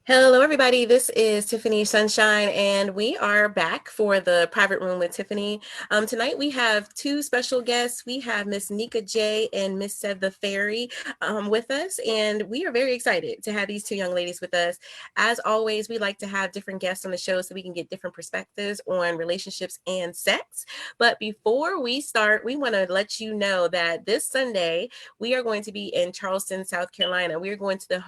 Hello, everybody. This is Tiffany Sunshine, and we are back for the private room with Tiffany. Tonight, we have two special guests. We have Miss Nika J and Miss SevtheFairy with us, and we are very excited to have these two young ladies with us. As always, we like to have different guests on the show so we can get different perspectives on relationships and sex. But before we start, we want to let you know that this Sunday, we are going to be in Charleston, South Carolina. We are going to the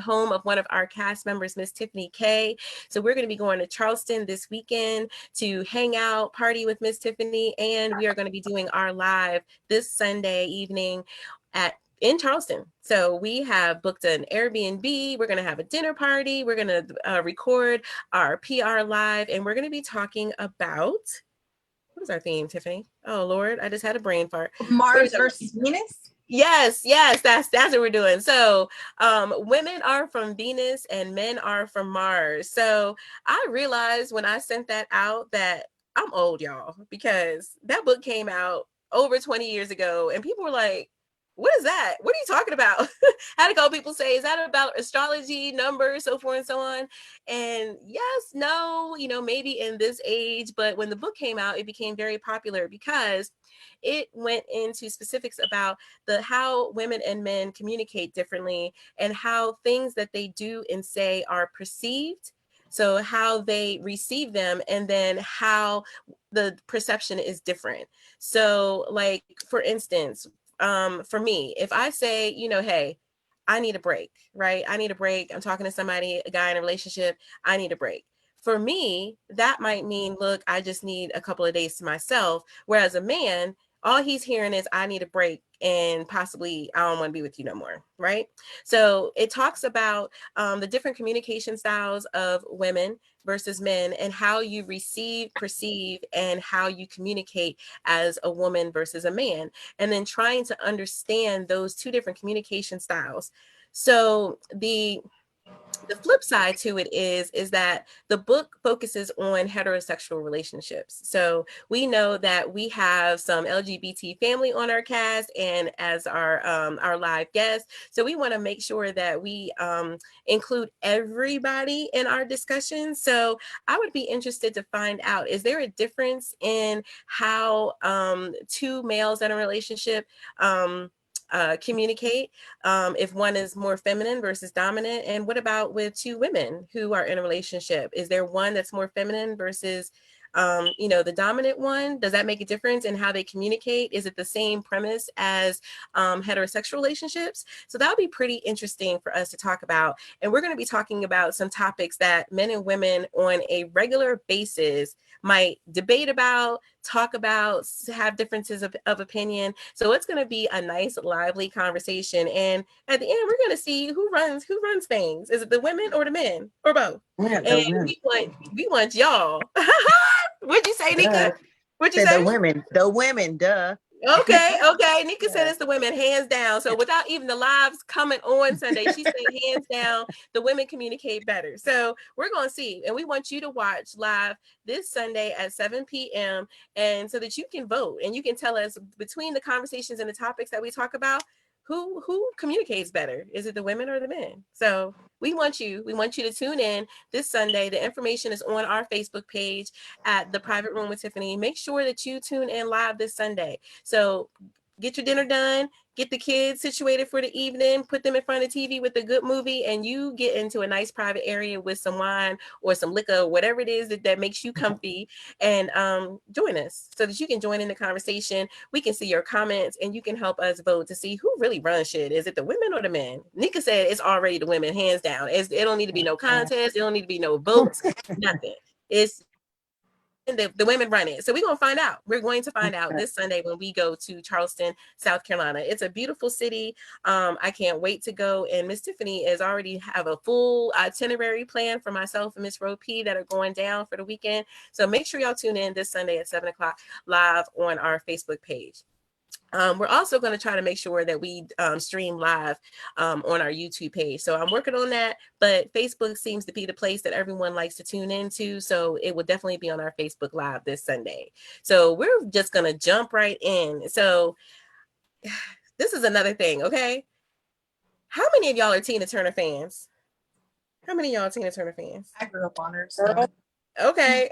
home of one of our cast members, Miss Tiffany K. So we're going to be going to Charleston this weekend to hang out, party with Miss Tiffany, and we are going to be doing our live this Sunday evening at in Charleston. So we have booked an Airbnb. We're going to have a dinner party. We're going to record our PR live, and we're going to be talking about what is our theme, Tiffany? Oh Lord, I just had a brain fart. Mars versus Venus. Yes, that's what we're doing. So women are from Venus and men are from Mars. So I realized when I sent that out that I'm old, y'all, because that book came out over 20 years ago and people were like, what is that? What are you talking about? How to go people say, is that about astrology, numbers, so forth and so on? And yes, no, maybe in this age, but when the book came out, it became very popular because it went into specifics about the how women and men communicate differently and how things that they do and say are perceived. So how they receive them and then how the perception is different. So like, for instance, for me, if I say, hey, I need a break, right? I need a break. I'm talking to somebody, a guy in a relationship. I need a break. For me, that might mean, look, I just need a couple of days to myself. Whereas a man, all he's hearing is, I need a break and possibly I don't want to be with you no more, right? So it talks about the different communication styles of women versus men and how you receive, perceive, and how you communicate as a woman versus a man, and then trying to understand those two different communication styles. So the flip side to it is that the book focuses on heterosexual relationships. So we know that we have some LGBT family on our cast and as our live guests. So we want to make sure that we include everybody in our discussion. So I would be interested to find out, is there a difference in how two males in a relationship communicate, if one is more feminine versus dominant? And what about with two women who are in a relationship? Is there one that's more feminine versus the dominant one? Does that make a difference in how they communicate? Is it the same premise as heterosexual relationships? So that would be pretty interesting for us to talk about. And we're going to be talking about some topics that men and women on a regular basis might debate about, talk about, have differences of opinion. So it's going to be a nice, lively conversation. And at the end, we're going to see who runs things. Is it the women or the men or both? Yeah, And we want y'all. What'd you say, Nika? What'd you Said say? the women, duh. Okay. Nika said it's the women, hands down. So without even the lives coming on Sunday, she said hands down, the women communicate better. So we're going to see. And we want you to watch live this Sunday at 7 p.m. And so that you can vote and you can tell us between the conversations and the topics that we talk about, who communicates better? Is it the women or the men? So we want you to tune in this Sunday. The information is on our Facebook page at The Private Room with Tiffany. Make sure that you tune in live this Sunday. So get your dinner done, get the kids situated for the evening, put them in front of the TV with a good movie, and you get into a nice private area with some wine or some liquor, whatever it is that makes you comfy, and join us so that you can join in the conversation. We can see your comments and you can help us vote to see who really runs shit. Is it the women or the men? Nika said it's already the women, hands down. It don't need to be no contest. It don't need to be no votes, nothing. It's the women run it. So we're going to find out. We're going to find out this Sunday when we go to Charleston, South Carolina. It's a beautiful city. I can't wait to go. And Miss Tiffany is already have a full itinerary plan for myself and Miss Ro P that are going down for the weekend. So make sure y'all tune in this Sunday at 7 o'clock live on our Facebook page. We're also going to try to make sure that we stream live on our YouTube page. So I'm working on that, but Facebook seems to be the place that everyone likes to tune into. So it will definitely be on our Facebook Live this Sunday. So we're just going to jump right in. So this is another thing, okay? How many of y'all are Tina Turner fans? How many of y'all Tina Turner fans? I grew up on her. So. Okay.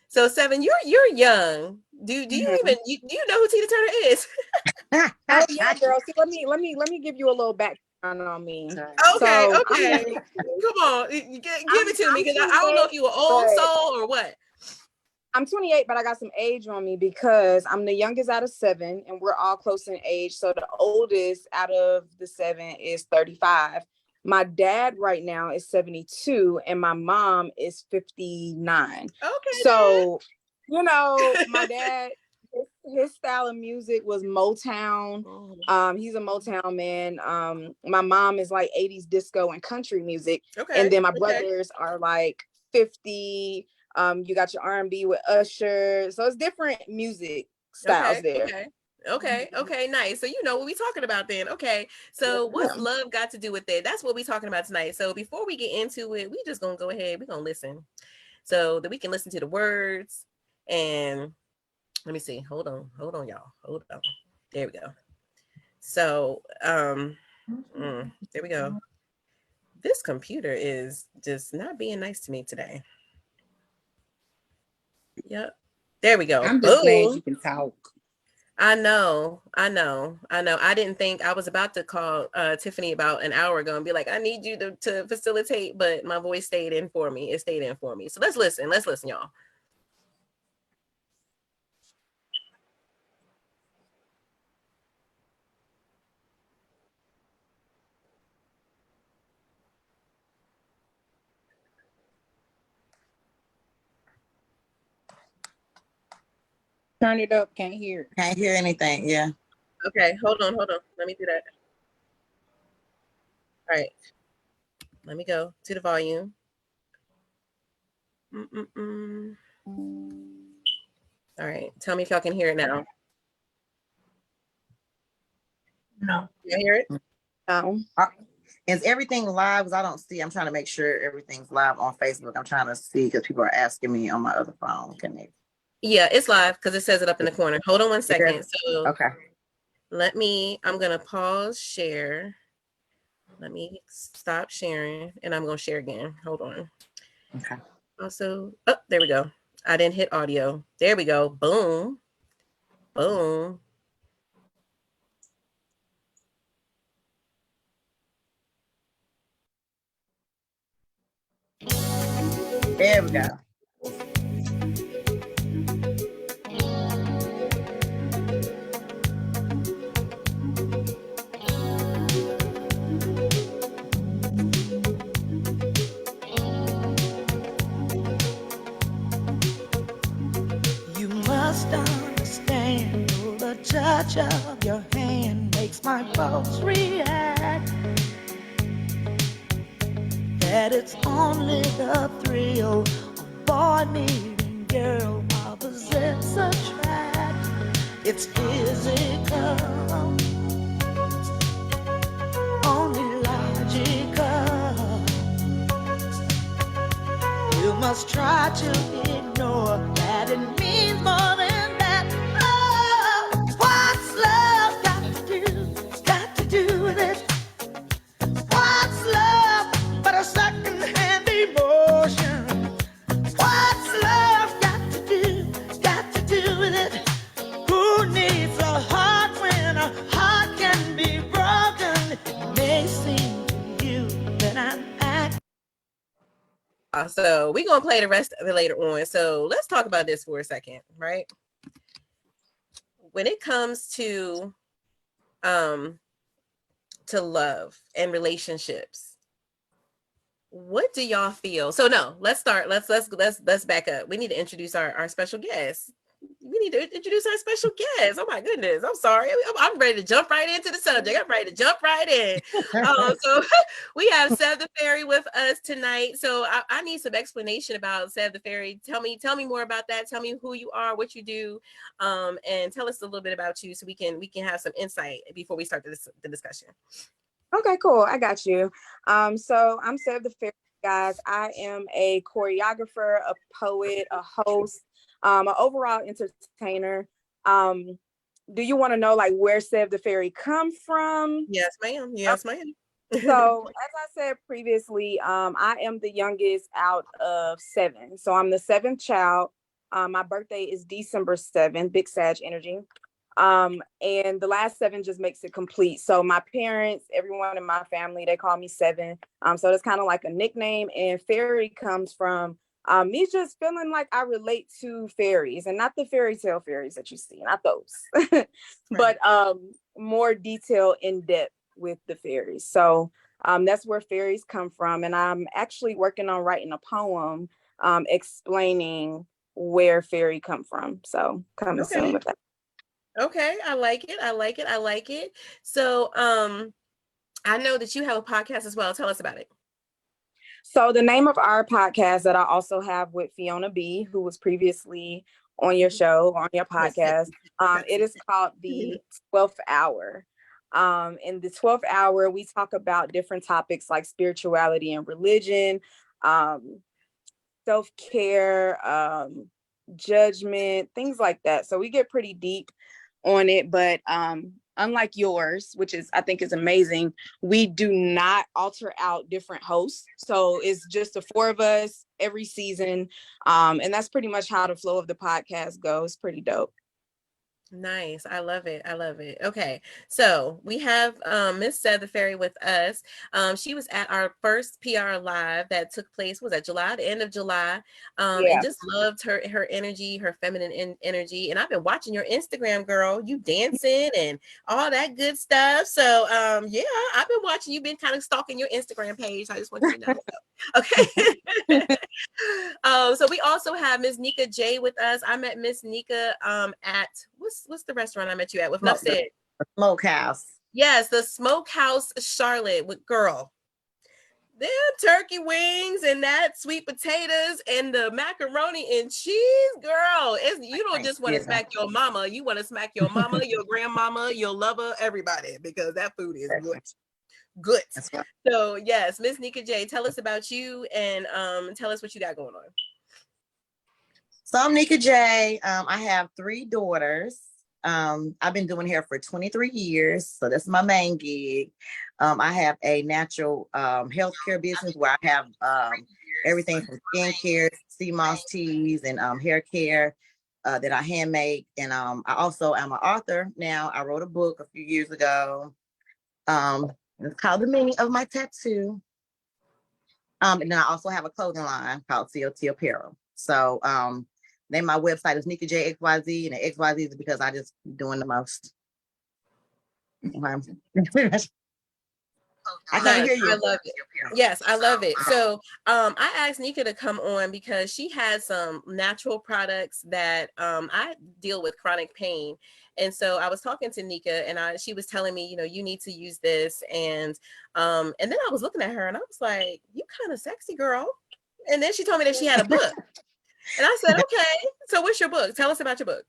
So Seven, you're young. Do you even do you know who Tina Turner is? Oh yeah, girl. See, let me give you a little background on me. Okay. So Come on, give it to me, because I don't know if you were old but soul or what. I'm 28, but I got some age on me because I'm the youngest out of 7, and we're all close in age. So the oldest out of the 7 is 35. My dad right now is 72, and my mom is 59. Okay. So, you know, my dad, his style of music was Motown. He's a Motown man. My mom is like 80s disco and country music. Okay. And then my brothers are like 50. You got your R&B with Usher. So it's different music styles there. Okay, nice. So you know what we talking about then. Okay, so what's love got to do with it? That's what we talking about tonight. So before we get into it, we just gonna go ahead, we're gonna listen so that we can listen to the words. And let me see, hold on y'all, hold on. There we go. So there we go. This computer is just not being nice to me today. Yep, there we go. I'm just glad you can talk. I know. I didn't think, I was about to call Tiffany about an hour ago and be like, I need you to facilitate, but my voice stayed in for me. It stayed in for me. So let's listen, y'all. Turn it up. Can't hear. Can't hear anything. Yeah. Okay, hold on. Let me do that. All right. Let me go to the volume. All right. Tell me if y'all can hear it now. No. You hear it? No. Is everything live? Because I don't see. I'm trying to make sure everything's live on Facebook. I'm trying to see because people are asking me on my other phone. Can they? Yeah, it's live because it says it up in the corner. Hold on 1 second. So okay. I'm going to pause share. Let me stop sharing and I'm going to share again. Hold on. Okay. Also, oh, there we go. I didn't hit audio. There we go. Boom. Boom. There we go. You must understand, the touch of your hand makes my pulse react. That it's only the thrill of boy meeting girl, opposites attract. It's physical, only logical. You must try to ignore that it means more than that. Oh, what's love got to do with it? What's love but a second-hand emotion? What's love got to do with it? Who needs a heart when a heart can be broken? It may seem to you that I'm acting. So we're going to play the rest of it later on. So let's talk about this for a second, right? When it comes to love and relationships, what do y'all feel? So no, let's start. Let's back up. We need to introduce our special guest. We need to introduce our special guest. Oh my goodness, I'm sorry. I'm ready to jump right into the subject. I'm ready to jump right in. So we have SevtheFairy with us tonight. So I need some explanation about SevtheFairy. Tell me more about that. Tell me who you are, what you do, and tell us a little bit about you so we can have some insight before we start the discussion. Okay, cool. I got you. So I'm SevtheFairy, guys. I am a choreographer, a poet, a host, an overall entertainer. Do you want to know like where SevtheFairy come from? Yes, ma'am. Yes, ma'am. So, as I said previously, I am the youngest out of 7. So I'm the 7th child. My birthday is December 7th, big Sag energy. And the last 7 just makes it complete. So my parents, everyone in my family, they call me 7. So that's kind of like a nickname. And fairy comes from me just feeling like I relate to fairies, and not the fairy tale fairies that you see, not those, but more detail in depth with the fairies. So that's where fairies come from. And I'm actually working on writing a poem explaining where fairy come from. So coming soon with that. Okay, I like it. I like it. I like it. So I know that you have a podcast as well. Tell us about it. So the name of our podcast that I also have with Fiona B, who was previously on your show, on your podcast, it is called the 12th Hour. In the 12th hour, we talk about different topics like spirituality and religion, self-care, judgment, things like that. So we get pretty deep on it, but unlike yours, which is I think is amazing, we do not alter out different hosts. So it's just the 4 of us every season. And that's pretty much how the flow of the podcast goes. Pretty dope. Nice. I love it. I love it. Okay. So we have Miss SevtheFairy with us. She was at our first PR live that took place, was that July, the end of July. And just loved her energy, her feminine energy. And I've been watching your Instagram, girl. You dancing and all that good stuff. So yeah, I've been watching. You've been kind of stalking your Instagram page. I just want you to know. So, okay. So we also have Miss Nika J with us. I met Miss Nika at what's the restaurant I met you at with Nuff said? Smokehouse. Yes, the Smokehouse Charlotte with girl. Them turkey wings and that sweet potatoes and the macaroni and cheese, girl. You don't just want to smack your mama. You want to smack your mama, your grandmama, your lover, everybody, because that food is good. Right. So yes, Miss Nika J, tell us about you and tell us what you got going on. So I'm Nika J. I have 3 daughters. I've been doing hair for 23 years, so that's my main gig. I have a natural healthcare business where I have everything from skincare, sea moss teas, and hair care that I handmade. And I also am an author now. I wrote a book a few years ago. It's called The Meaning of My Tattoo. And then I also have a clothing line called CLT Apparel. So then my website is Nika J XYZ, and the XYZ is because I just doing the most. I can't hear you. I love it. Yes, I love it. So I asked Nika to come on because she has some natural products that I deal with chronic pain. And so I was talking to Nika and she was telling me, you need to use this. And then I was looking at her and I was like, you kind of sexy, girl. And then she told me that she had a book. And I said, okay, so what's your book? Tell us about your book.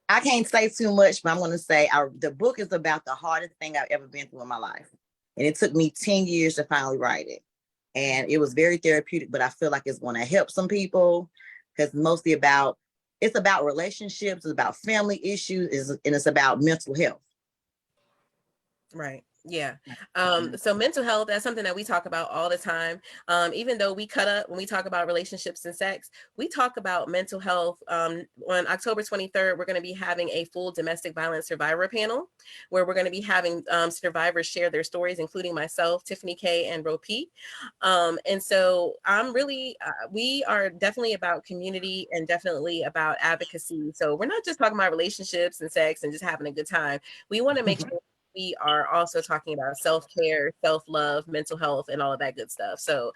I can't say too much, but I'm going to say the book is about the hardest thing I've ever been through in my life. And it took me 10 years to finally write it. And it was very therapeutic, but I feel like it's going to help some people because it's about relationships, it's about family issues, and it's about mental health. Right. Yeah. So mental health, that's something that we talk about all the time. Even though we cut up when we talk about relationships and sex, we talk about mental health. On October 23rd, we're going to be having a full domestic violence survivor panel where we're going to be having survivors share their stories, including myself, Tiffany K and Ro P. And so we are definitely about community and definitely about advocacy. So we're not just talking about relationships and sex and just having a good time. We want to make sure we are also talking about self-care, self-love, mental health, and all of that good stuff. So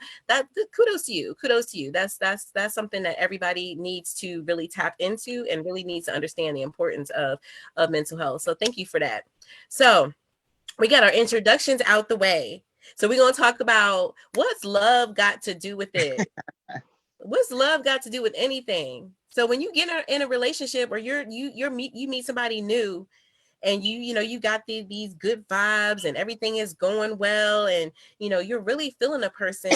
kudos to you. Kudos to you. That's something that everybody needs to really tap into and really needs to understand the importance of mental health. So thank you for that. So we got our introductions out the way. So we're going to talk about what's love got to do with it. What's love got to do with anything? So when you get in a relationship or you meet somebody new, and you got these good vibes and everything is going well and you're really feeling a person,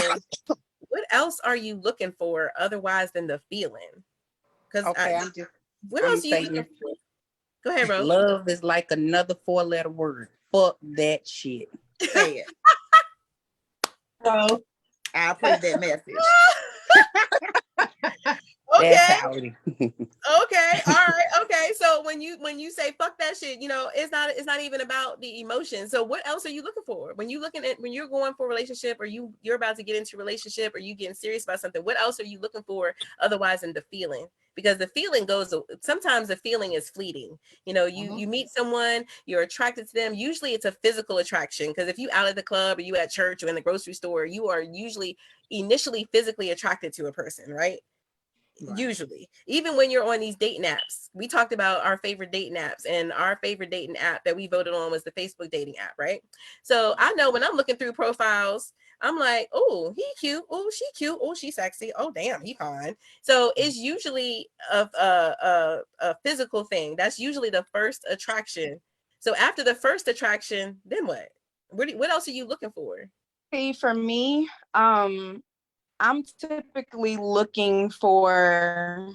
what else are you looking for otherwise than the feeling? Because what else are you looking for? Go ahead, Rose. Love is like another 4-letter word. Fuck that shit. Say it. So I'll put that message. Okay. That's childish. Okay, all right, okay. So when you say fuck that shit, it's not even about the emotion. So what else are you looking for when you're going for a relationship, or you're about to get into a relationship, or you getting serious about something? What else are you looking for otherwise than the feeling? Because the feeling sometimes the feeling is fleeting. You meet someone, you're attracted to them. Usually it's a physical attraction, because if you out at the club or you at church or in the grocery store, you are usually initially physically attracted to a person, right? Right. Usually, even when you're on these dating apps. We talked about our favorite dating apps, and our favorite dating app that we voted on was the Facebook dating app, right? So I know when I'm looking through profiles, I'm like, oh, he cute, oh, she cute, oh, she sexy, oh, damn, he fine. So it's usually a physical thing. That's usually the first attraction. So after the first attraction, then what? What else are you looking for? For me, I'm typically looking for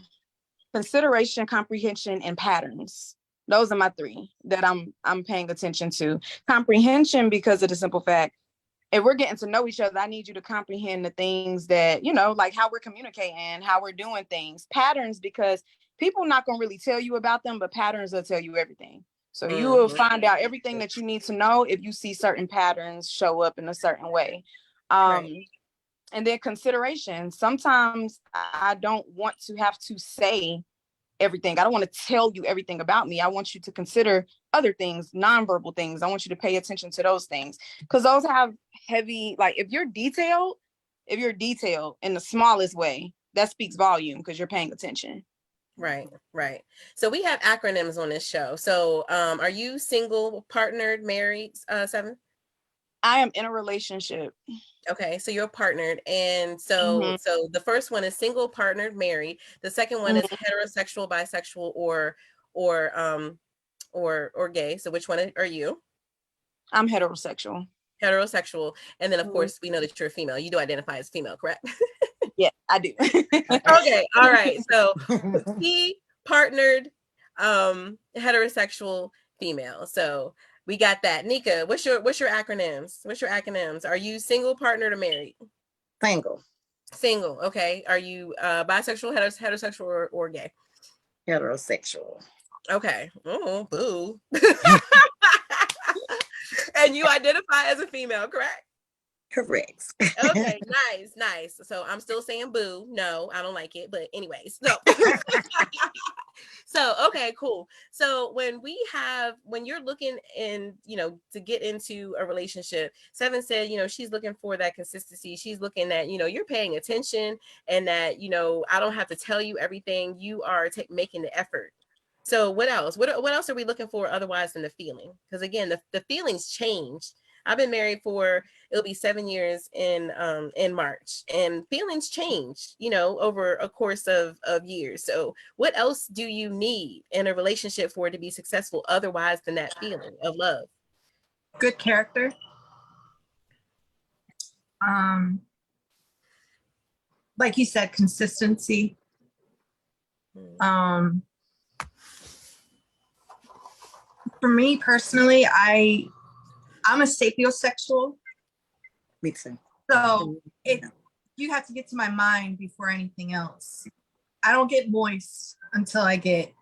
consideration, comprehension, and patterns. Those are my three that I'm paying attention to. Comprehension, because of the simple fact, if we're getting to know each other, I need you to comprehend the things that, like how we're communicating, how we're doing things. Patterns, because people not going to really tell you about them, but patterns will tell you everything. So you will find out everything that you need to know if you see certain patterns show up in a certain way. Right. And then consideration. Sometimes I don't want to have to say everything. I don't want to tell you everything about me. I want you to consider other things, nonverbal things. I want you to pay attention to those things, because those have heavy, like if you're detailed in the smallest way, that speaks volume because you're paying attention. Right. So we have acronyms on this show. So are you single, partnered, married, Seven? I am in a relationship. Okay, so you're partnered, and so the first one is single, partnered, married. The second one is heterosexual, bisexual, or gay. So which one are you? I'm heterosexual. Heterosexual, and then of course we know that you're a female. You do identify as female, correct? Yeah, I do. Okay, all right. So he partnered, heterosexual, female. So we got that. Nika, what's your acronyms? Are you single, partnered, or married? Single. Okay. Are you bisexual, heterosexual, or gay? Heterosexual. Okay. Oh, boo. And you identify as a female, correct? Correct. Okay, nice. So I'm still saying boo. No, I don't like it. But anyways, so okay, cool. So when you're looking to get into a relationship, Seven said, she's looking for that consistency. She's looking at, you're paying attention, and that, I don't have to tell you everything. You are making the effort. So what else? What else are we looking for otherwise than the feeling? Because again, the feelings change. I've been married it'll be 7 years in March, and feelings change, over a course of years. So what else do you need in a relationship for it to be successful otherwise than that feeling of love? Good character. Like you said, consistency. For me personally, I'm a sapiosexual. Me too. So you have to get to my mind before anything else. I don't get moist until I get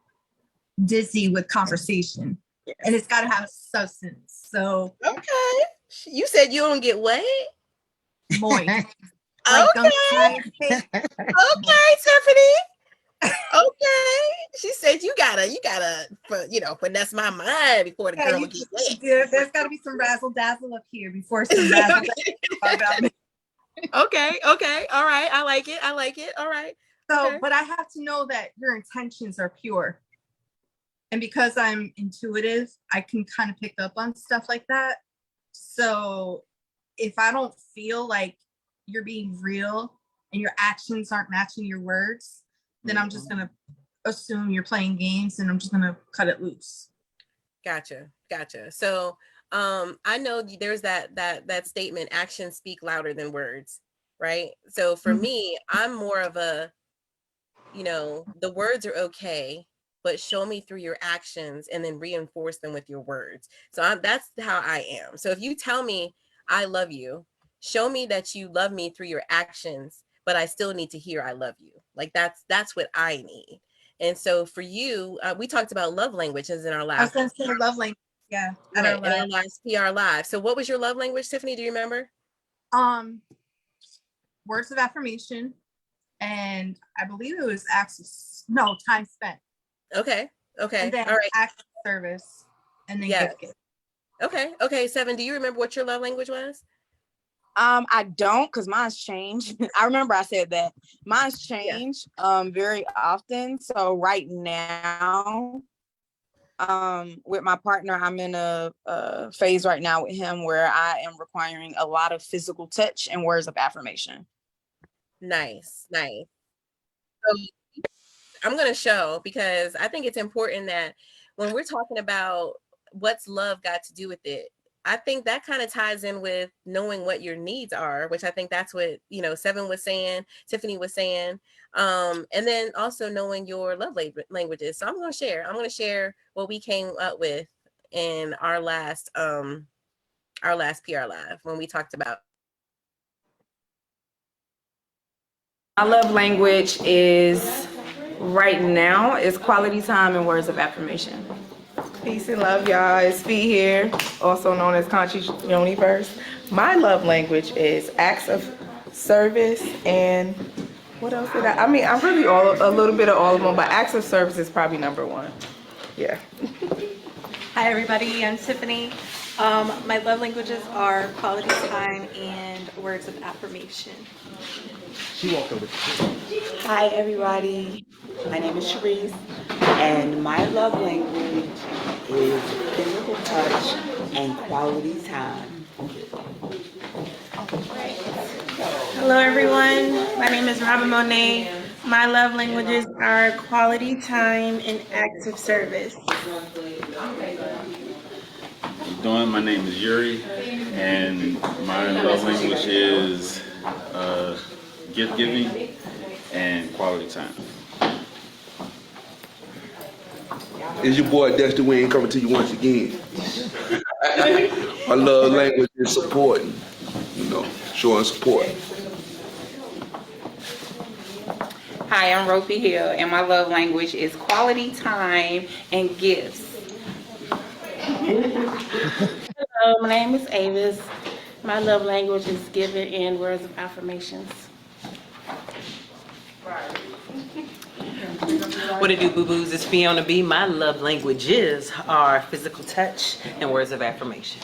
dizzy with conversation. Yes. And it's got to have substance. So okay, you said you don't get wet? Moist. Okay, Tiffany. Okay, she said you gotta finesse my mind before the girl gets wet. There's got to be some razzle dazzle up here before some razzle dazzle. Okay, all right, I like it, all right. So, okay. But I have to know that your intentions are pure, and because I'm intuitive, I can kind of pick up on stuff like that. So if I don't feel like you're being real and your actions aren't matching your words, then I'm just gonna assume you're playing games, and I'm just gonna cut it loose. Gotcha. So I know there's that statement, actions speak louder than words, right? So for me, I'm more of a, the words are okay, but show me through your actions and then reinforce them with your words. So that's how I am. So if you tell me I love you, show me that you love me through your actions, but I still need to hear I love you. Like that's what I need. And so for you, we talked about love languages in our I was last, gonna say love language. Yeah, at right, our in our lab. last PR live. So what was your love language, Tiffany? Do you remember? Words of affirmation, and I believe it was time spent. Okay. And then All right. acts of service, and then Yes. gift. Okay. Seven, do you remember what your love language was? I don't, because mine's changed. I remember I said that. Mine's changed very often. So right now, with my partner, I'm in a phase right now with him where I am requiring a lot of physical touch and words of affirmation. Nice. So I'm going to show, because I think it's important that when we're talking about what's love got to do with it, I think that kind of ties in with knowing what your needs are, which I think that's what, Seven was saying, Tiffany was saying. And then also knowing your love languages. So I'm going to share what we came up with in our last PR live when we talked about. My love language is right now is quality time and words of affirmation. Peace and love, y'all. It's Fee here, also known as Conchi Universe. My love language is acts of service, and what else did I mean, I'm really a little bit of all of them, but acts of service is probably number one. Yeah. Hi everybody, I'm Tiffany. My love languages are quality time and words of affirmation. Hi everybody, my name is Sharice, and my love language is physical touch and quality time. Hello everyone, my name is Robin Monet. My love languages are quality time and acts of service. Doing. My name is Yuri, and my love language is gift giving and quality time. It's your boy Dexter. We ain't coming to you once again. My love language is supporting, showing support. Hi, I'm Ropi Hill, and my love language is quality time and gifts. Hello, my name is Avis. My love language is giving and words of affirmations. What it do, boo-boos? It's Fiona B. My love languages are physical touch and words of affirmation.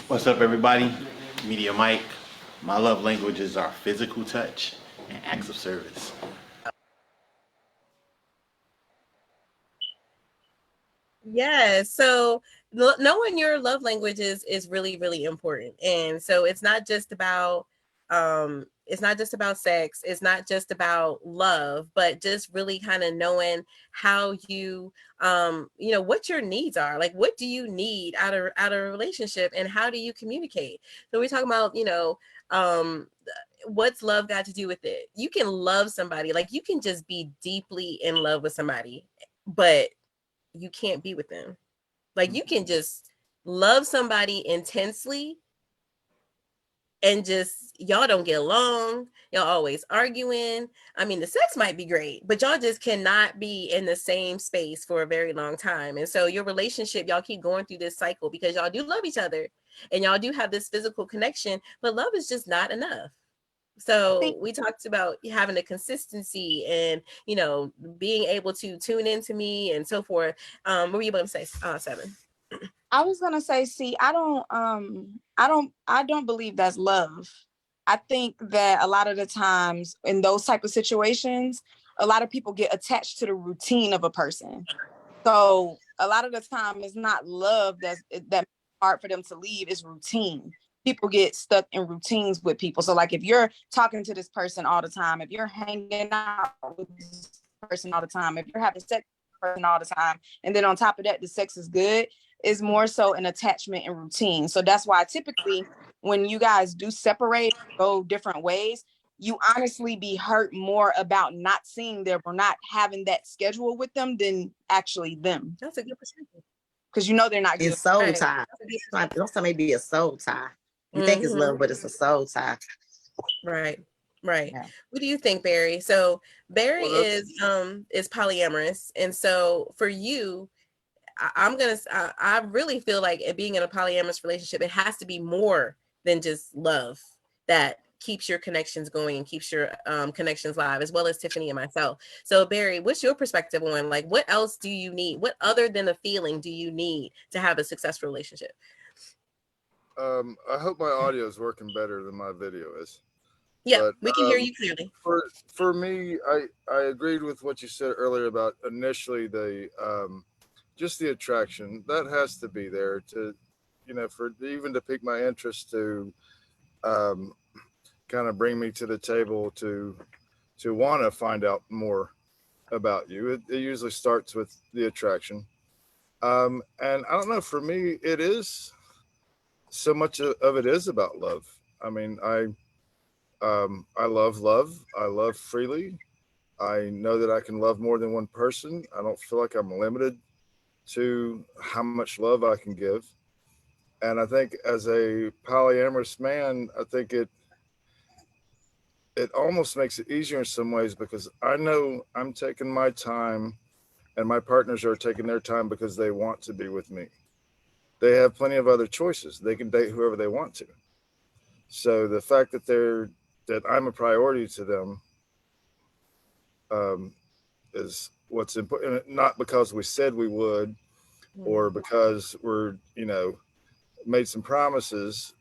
What's up, everybody? Media Mike. My love languages are physical touch and acts of service. Yes. So knowing your love languages is really, really important. And so it's not just about sex. It's not just about love, but just really kind of knowing how you, what your needs are. Like, what do you need out of a relationship, and how do you communicate? So we're talking about, what's love got to do with it? You can love somebody, like you can just be deeply in love with somebody, but you can't be with them. Like you can just love somebody intensely and just y'all don't get along, y'all always arguing. I mean, the sex might be great, but y'all just cannot be in the same space for a very long time. And so your relationship, y'all keep going through this cycle because y'all do love each other and y'all do have this physical connection, but love is just not enough. So we talked about having a consistency and, being able to tune into me and so forth. What were you about to say, Seven? I was gonna say, see, I don't believe that's love. I think that a lot of the times in those type of situations, a lot of people get attached to the routine of a person. So a lot of the time it's not love that hard for them to leave, it's routine. People get stuck in routines with people. So like if you're talking to this person all the time, if you're hanging out with this person all the time, if you're having sex with this person all the time, and then on top of that, the sex is good, is more so an attachment and routine. So that's why typically when you guys do separate, go different ways, you honestly be hurt more about not seeing them or not having that schedule with them than actually them. That's a good perspective. Because you know they're not good. It's soul Right. tie. Don't tell me be a soul tie. You think it's Mhm. love, but it's a soul tie. Right. Right. Yeah. What do you think, Barry? So Barry Well, is polyamorous, and so for you, I really feel like it being in a polyamorous relationship, it has to be more than just love that keeps your connections going and keeps your connections live, as well as Tiffany and myself. So Barry, what's your perspective on, like, what else do you need? What other than the feeling do you need to have a successful relationship? I hope my audio is working better than my video is. Yeah, But we can hear you clearly. for me, I agreed with what you said earlier about initially the just the attraction that has to be there to, for even to pique my interest to um, kind of bring me to the table to want to find out more about you. It usually starts with the attraction, and I don't know. For me, it is so much of it is about love. I mean, I love love. I love freely. I know that I can love more than one person. I don't feel like I'm limited to how much love I can give. And I think as a polyamorous man, I think it almost makes it easier in some ways because I know I'm taking my time and my partners are taking their time because they want to be with me. They have plenty of other choices. They can date whoever they want to. So the fact that I'm a priority to them um, is what's important. Not because we said we would, or because we're made some promises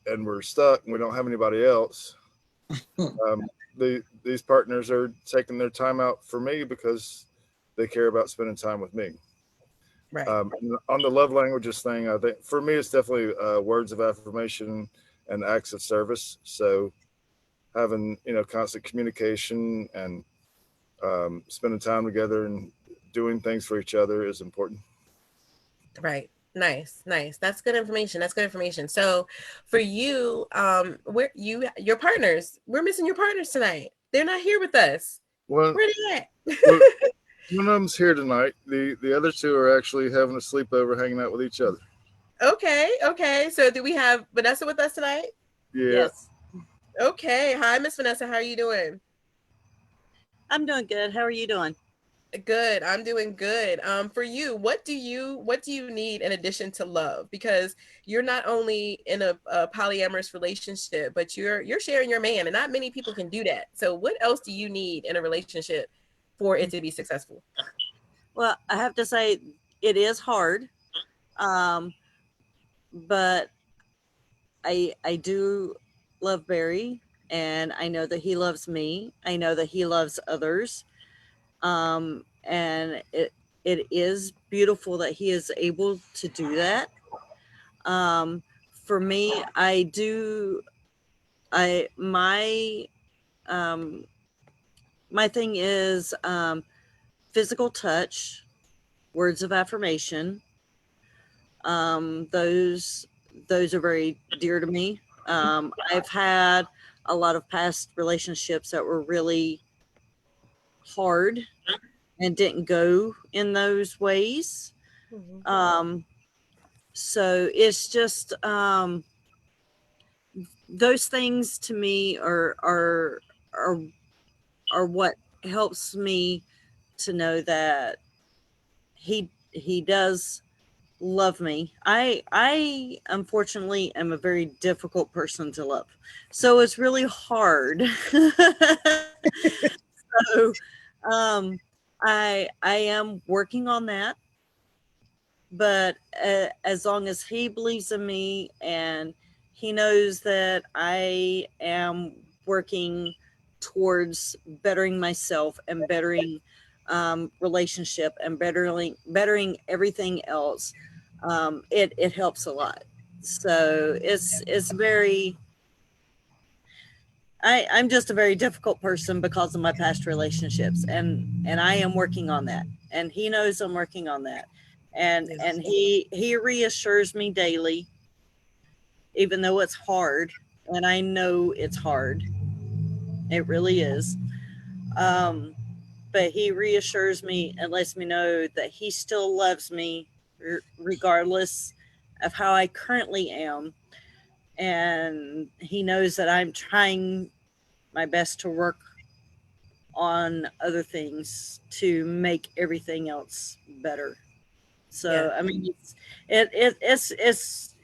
and we're stuck and we don't have anybody else. These partners are taking their time out for me because they care about spending time with me. Right. On the love languages thing, I think for me it's definitely words of affirmation and acts of service. So having constant communication and spending time together and doing things for each other is important. Right. Nice. That's good information. So for you, your partners, we're missing your partners tonight. They're not here with us. Well, Where they at? well, one of them's here tonight. The other two are actually having a sleepover, hanging out with each other. Okay. So do we have Vanessa with us tonight? Yeah. Yes. Okay. Hi, Miss Vanessa. How are you doing? I'm doing good. How are you doing? Good. I'm doing good. For you, what do you need in addition to love? Because you're not only in a polyamorous relationship, but you're sharing your man, and not many people can do that. So what else do you need in a relationship for it to be successful? Well, I have to say it is hard. But I do love Barry, and I know that he loves me. I know that he loves others. And it is beautiful that he is able to do that. For me, my my thing is physical touch, words of affirmation. Those are very dear to me. I've had a lot of past relationships that were really hard and didn't go in those ways. So it's just those things to me are what helps me to know that he does love me. I unfortunately am a very difficult person to love, so it's really hard. So I am working on that, but as long as he believes in me and he knows that I am working towards bettering myself and bettering relationship and bettering everything else, it helps a lot. So it's very, I'm just a very difficult person because of my past relationships, and I am working on that, and he knows I'm working on that, and he reassures me daily, even though it's hard, and I know it's hard. It really is. But he reassures me and lets me know that he still loves me regardless of how I currently am. And he knows that I'm trying my best to work on other things to make everything else better. So I mean, it's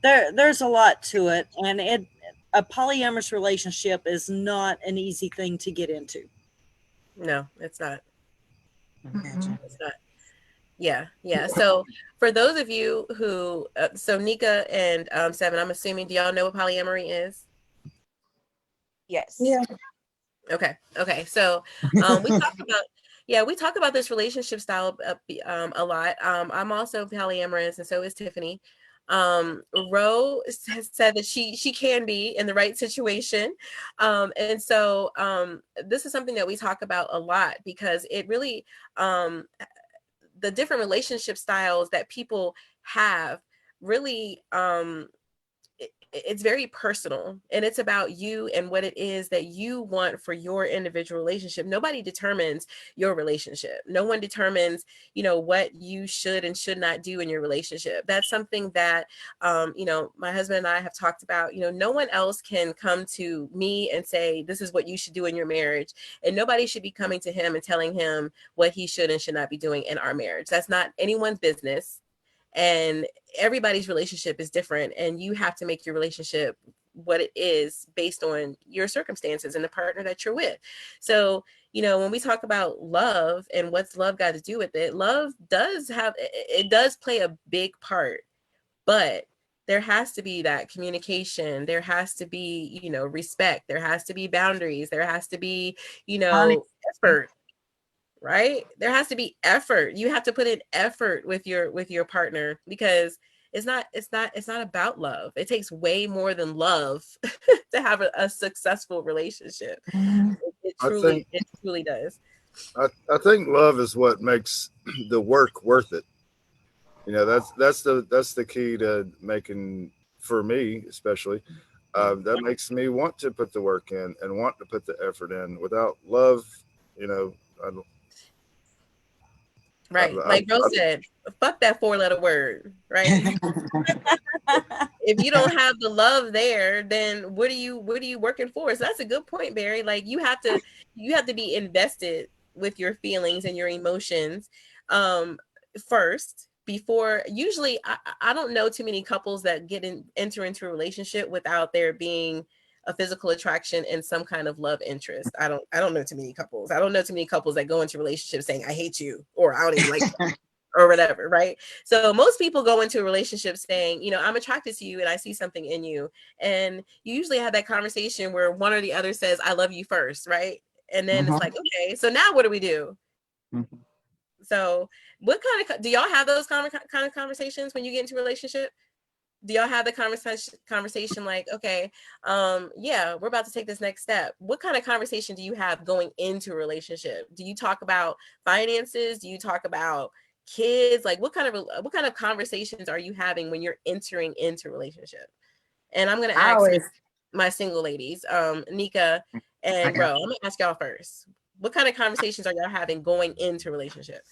there's a lot to it, and a polyamorous relationship is not an easy thing to get into. No, it's not. It's not. Yeah. So for those of you who, so Nika and Seven, I'm assuming, do y'all know what polyamory is? Yes. Yeah. Okay. So we talk about this relationship style a lot. I'm also polyamorous, and so is Tiffany. Ro has said that she can be in the right situation, and so this is something that we talk about a lot because it really the different relationship styles that people have really it's very personal, and it's about you and what it is that you want for your individual relationship. Nobody determines your relationship. No one determines, what you should and should not do in your relationship. That's something that, my husband and I have talked about. No one else can come to me and say, this is what you should do in your marriage. And nobody should be coming to him and telling him what he should and should not be doing in our marriage. That's not anyone's business. And everybody's relationship is different, and you have to make your relationship what it is based on your circumstances and the partner that you're with. So, when we talk about love and what's love got to do with it, love does play a big part, but there has to be that communication. There has to be, respect. There has to be boundaries. There has to be, effort. Right? There has to be effort. You have to put in effort with your partner, because it's not about love. It takes way more than love to have a successful relationship. It truly does. I think love is what makes the work worth it. That's the key to making, for me especially, that makes me want to put the work in and want to put the effort in. Without love, I don't. Right. Like Rose said, fuck that 4-letter word, right? If you don't have the love there, then what are you working for? So that's a good point, Barry. Like you have to be invested with your feelings and your emotions first, before. Usually I don't know too many couples that enter into a relationship without there being a physical attraction and some kind of love interest. I don't know too many couples. I don't know too many couples that go into relationships saying, I hate you, or I don't even like you, or whatever, right? So most people go into a relationship saying, I'm attracted to you and I see something in you. And you usually have that conversation where one or the other says, I love you first, right? And then it's like, okay, so now what do we do? So what do y'all have those kind of conversations when you get into a relationship? Do y'all have the conversation like, okay, we're about to take this next step? What kind of conversation do you have going into a relationship? Do you talk about finances? Do you talk about kids? Like what kind of conversations are you having when you're entering into a relationship? And I'm going to ask my single ladies, Nika and Ro, I'm going to ask y'all first. What kind of conversations are y'all having going into a relationship?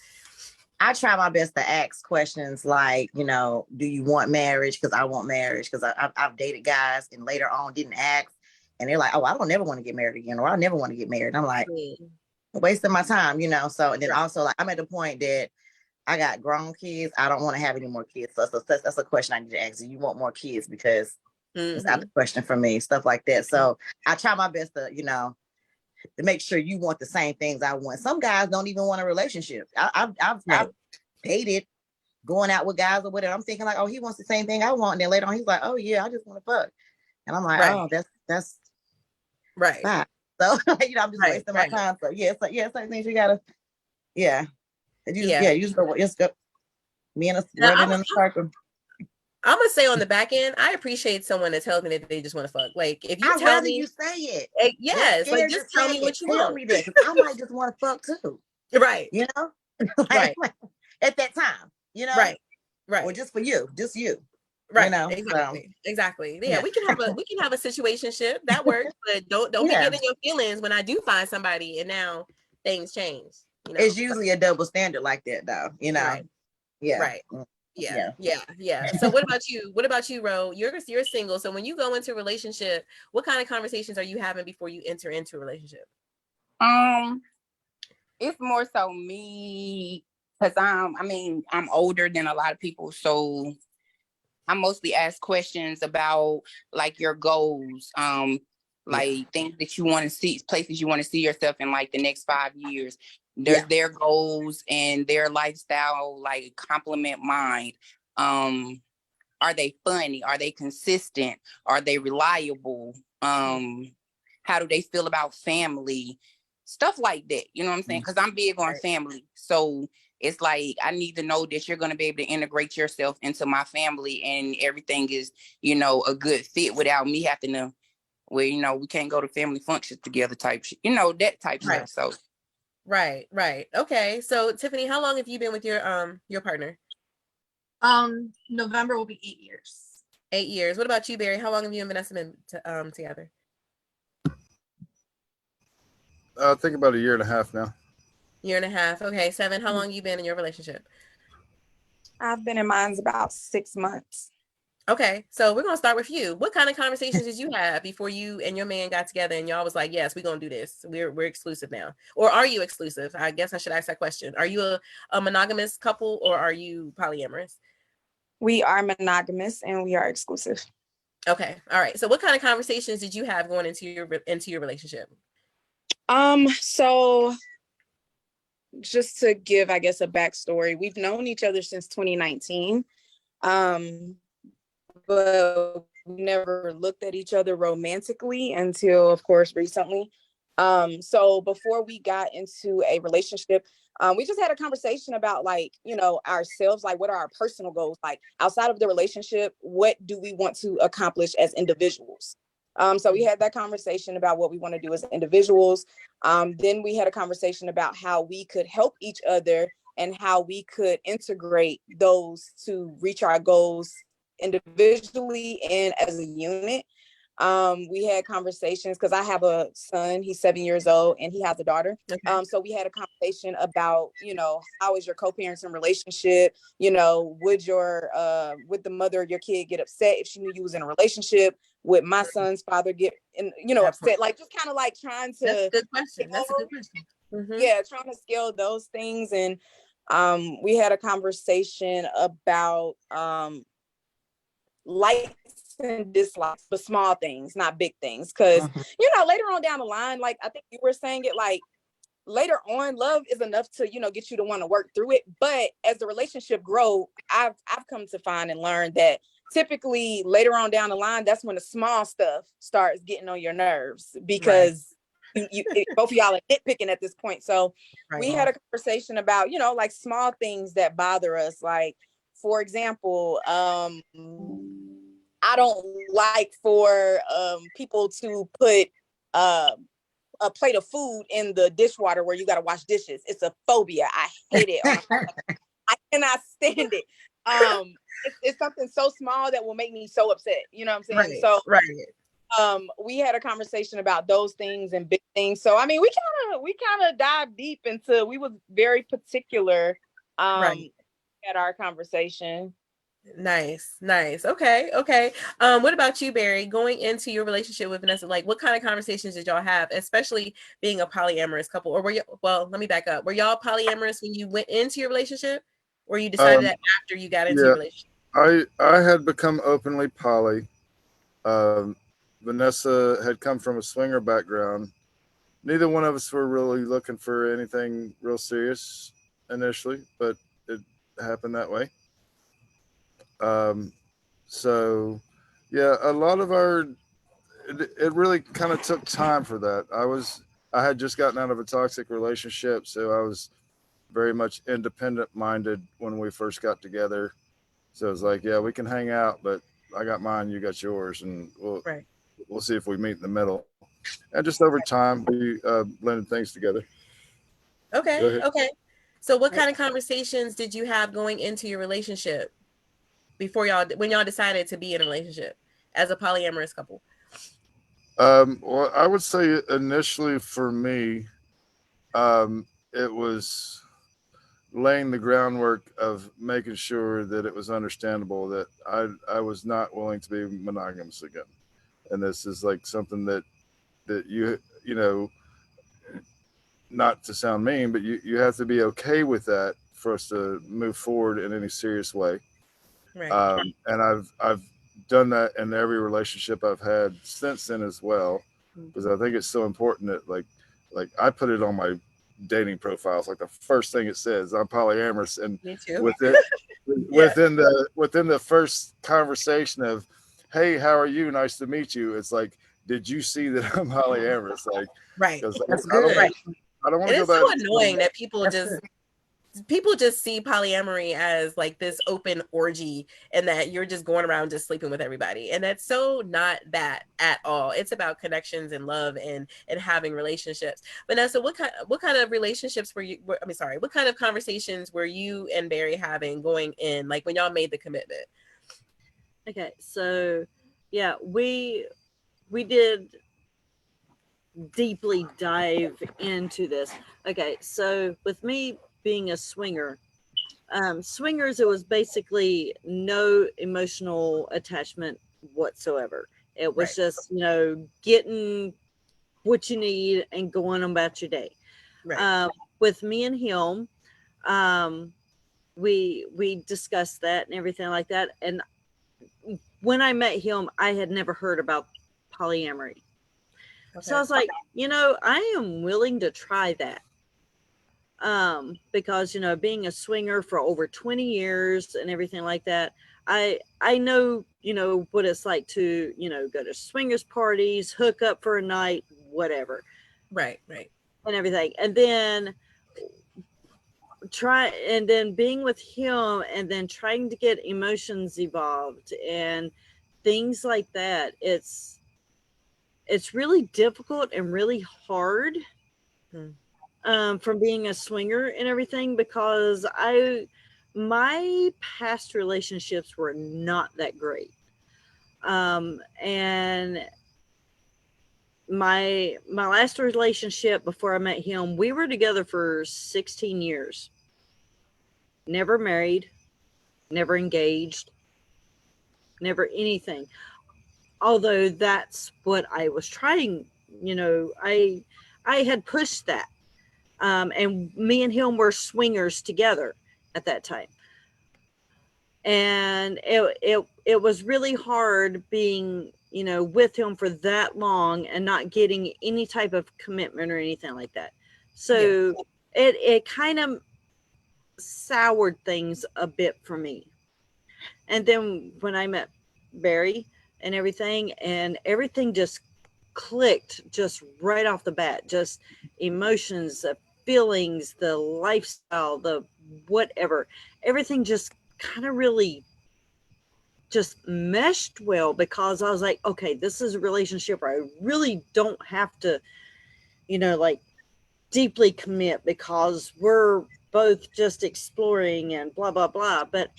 I try my best to ask questions like, do you want marriage? Because I want marriage. Because I've dated guys and later on didn't ask. And they're like, oh, I don't never want to get married again. Or I never want to get married. And I'm like, wasting my time, So, and then also like, I'm at the point that I got grown kids. I don't want to have any more kids. So that's a question I need to ask. Do you want more kids? Because it's not the question for me, stuff like that. So I try my best to, to make sure you want the same things I want. Some guys don't even want a relationship. I've dated going out with guys or whatever. I'm thinking like, oh, he wants the same thing I want. And then later on, he's like, oh yeah, I just want to fuck. And I'm like, oh, that's right. Fine. So I'm just wasting my time. So it's like things you gotta, you just go. Me and running in the circle. I'm gonna say on the back end, I appreciate someone that tells me that they just want to fuck. Like if you tell me, you say it. Yes, like just tell me what you want. Tell me that, because I might just want to fuck too. Right. Right. At that time, Right. Or just for you, just you. Right. You know, Exactly. Yeah, yeah. we can have a situationship that works, but don't be Yeah. getting your feelings when I do find somebody and now things change. You know, It's usually a double standard like that, though. You know. right, Yeah. right. Yeah. So what about you? What about you, Ro? You're single. So when you go into a relationship, what kind of conversations are you having before you enter into a relationship? It's more so me because I'm older than a lot of people, so I mostly ask questions about like your goals, like things that you want to see, places you want to see yourself in like the next 5 years. Does their goals and their lifestyle like complement mine? Are they funny? Are they consistent? Are they reliable? How do they feel about family? Stuff like that. You know what I'm saying? Because I'm big on family. So it's like I need to know that you're going to be able to integrate yourself into my family and everything is, a good fit without me having to, well, we can't go to family functions together type shit, that type stuff. So Right. Okay. So Tiffany, how long have you been with your partner? November will be 8 years. 8 years. What about you, Barry? How long have you and Vanessa been together? I think about a year and a half now. Year and a half. Okay. 7, how long you been in your relationship? I've been in mine's about 6 months. Okay, so we're gonna start with you. What kind of conversations did you have before you and your man got together and y'all was like, yes, we're gonna do this. We're exclusive now. Or are you exclusive? I guess I should ask that question. Are you a monogamous couple or are you polyamorous? We are monogamous and we are exclusive. Okay, all right. So what kind of conversations did you have going into your relationship? So just to give, I guess, a backstory, we've known each other since 2019. But we never looked at each other romantically until, of course, recently. So before we got into a relationship, we just had a conversation about ourselves, like what are our personal goals? Like outside of the relationship, what do we want to accomplish as individuals? So we had that conversation about what we want to do as individuals. Then we had a conversation about how we could help each other and how we could integrate those to reach our goals individually and as a unit. We had conversations because I have a son, he's 7 years old, and he has a daughter. Okay. So we had a conversation about, how is your co-parenting relationship? Would the mother of your kid get upset if she knew you was in a relationship? Would my son's father get upset? Like just kind of like trying to. That's a good question. That's a good question. Mm-hmm. Yeah, trying to scale those things. And we had a conversation about likes and dislikes, but small things, not big things. Because later on down the line, like I think you were saying it, like later on, love is enough to get you to want to work through it. But as the relationship grow, I've come to find and learn that typically later on down the line, that's when the small stuff starts getting on your nerves because you both of y'all are nitpicking at this point. So we had a conversation about like small things that bother us, like. For example, I don't like for people to put a plate of food in the dishwater where you got to wash dishes. It's a phobia. I hate it. I cannot stand it. It's something so small that will make me so upset. You know what I'm saying? We had a conversation about those things and big things. So I mean, we kind of dive deep into. We was very particular. At our conversation. Nice. Okay. What about you, Barry? Going into your relationship with Vanessa, like what kind of conversations did y'all have, especially being a polyamorous couple? Or let me back up. Were y'all polyamorous when you went into your relationship, or you decided that after you got into your relationship? I had become openly poly. Vanessa had come from a swinger background. Neither one of us were really looking for anything real serious initially, but it happened that way. So yeah, a lot of it really kind of took time for that. I had just gotten out of a toxic relationship, so I was very much independent minded when we first got together. So it was like, yeah, we can hang out, but I got mine, you got yours, and we'll see if we meet in the middle. And just over time, we blended things together. Okay. So what kind of conversations did you have going into your relationship? when y'all decided to be in a relationship as a polyamorous couple? Well, I would say initially for me, it was laying the groundwork of making sure that it was understandable that I was not willing to be monogamous again, and this is like something that you know, not to sound mean, but you have to be okay with that for us to move forward in any serious way. Right. And I've done that in every relationship I've had since then as well, because I think it's so important that like I put it on my dating profiles, like the first thing it says I'm polyamorous, and Me too. within the first conversation of, hey, how are you, nice to meet you, it's like, did you see that I'm polyamorous? Like, Right. because That's I don't good. I don't want And to it's go so back. annoying that That's good. people just see polyamory as like this open orgy, and that you're just going around just sleeping with everybody, and that's so not that at all. It's about connections and love and having relationships. Vanessa, what kind of relationships what kind of conversations were you and Barry having going in, like when y'all made the commitment? Okay, so yeah, we did deeply dive into this. Okay, so with me being a swinger, swingers, it was basically no emotional attachment whatsoever. It was just, getting what you need and going about your day. Right. With me and him, we discussed that and everything like that. And when I met him, I had never heard about polyamory. So I was like, I am willing to try that. Because being a swinger for over 20 years and everything like that, I know what it's like to go to swingers parties, hook up for a night, whatever, right, and everything, and then being with him and then trying to get emotions evolved and things like that. It's really difficult and really hard. From being a swinger and everything, because my past relationships were not that great. And my last relationship before I met him, we were together for 16 years. Never married, never engaged, never anything. Although that's what I was trying, I had pushed that. And me and him were swingers together at that time. And it was really hard being, with him for that long and not getting any type of commitment or anything like that. So it kind of soured things a bit for me. And then when I met Barry and everything just clicked just right off the bat, just emotions, the feelings, the lifestyle, the whatever, everything just kind of really just meshed well, because I was like, okay, this is a relationship where I really don't have to, like deeply commit, because we're both just exploring and blah, blah, blah. But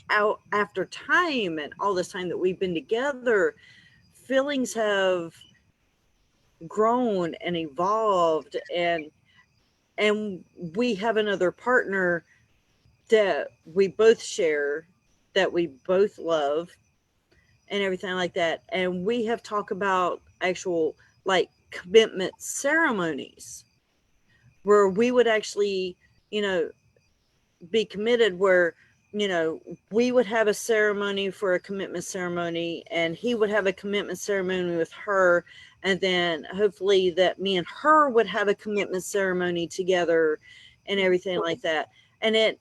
after time and all this time that we've been together, feelings have grown and evolved, and we have another partner that we both share, that we both love and everything like that. And we have talked about actual like commitment ceremonies where we would actually, be committed, where, we would have a ceremony for a commitment ceremony, and he would have a commitment ceremony with her. And then hopefully that me and her would have a commitment ceremony together and everything like that. And it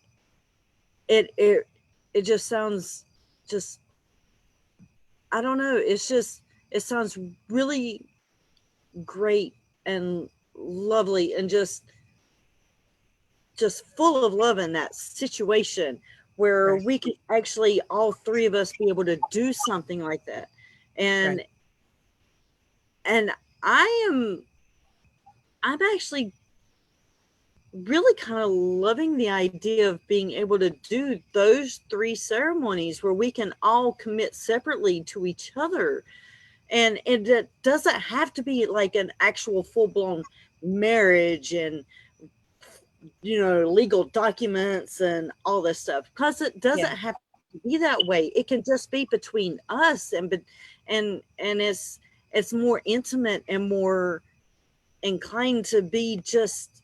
just sounds just, I don't know. It sounds really great and lovely, and just full of love in that situation, where we could actually, all three of us, be able to do something like that. And I'm actually really kind of loving the idea of being able to do those 3 ceremonies where we can all commit separately to each other. And it doesn't have to be like an actual full-blown marriage and, you know, legal documents and all this stuff, because it doesn't have to be that way. It can just be between us, and it's more intimate and more inclined to be just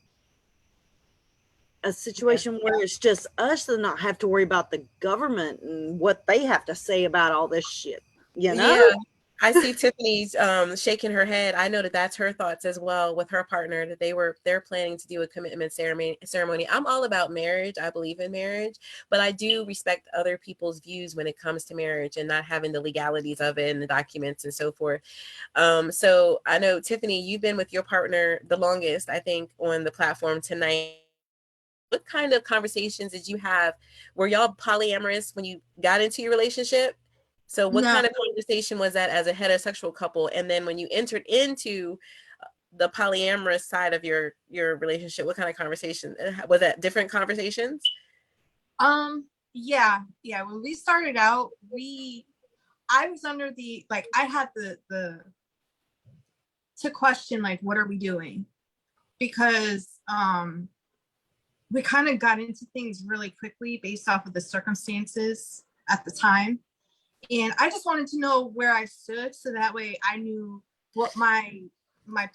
a situation where it's just us and not have to worry about the government and what they have to say about all this shit, you know? Yeah. I see Tiffany's shaking her head. I know that that's her thoughts as well with her partner, that they're planning to do a commitment ceremony. I'm all about marriage. I believe in marriage, but I do respect other people's views when it comes to marriage and not having the legalities of it and the documents and so forth. So I know, Tiffany, you've been with your partner the longest, I think, on the platform tonight. What kind of conversations did you have? Were y'all polyamorous when you got into your relationship? So what No. kind of conversation was that as a heterosexual couple? And then when you entered into the polyamorous side of your relationship, what kind of conversation was that? Different conversations? Yeah. When we started out, I was under the, like, I had the to question, like, what are we doing? Because we kind of got into things really quickly based off of the circumstances at the time. And I just wanted to know where I stood, so that way I knew what my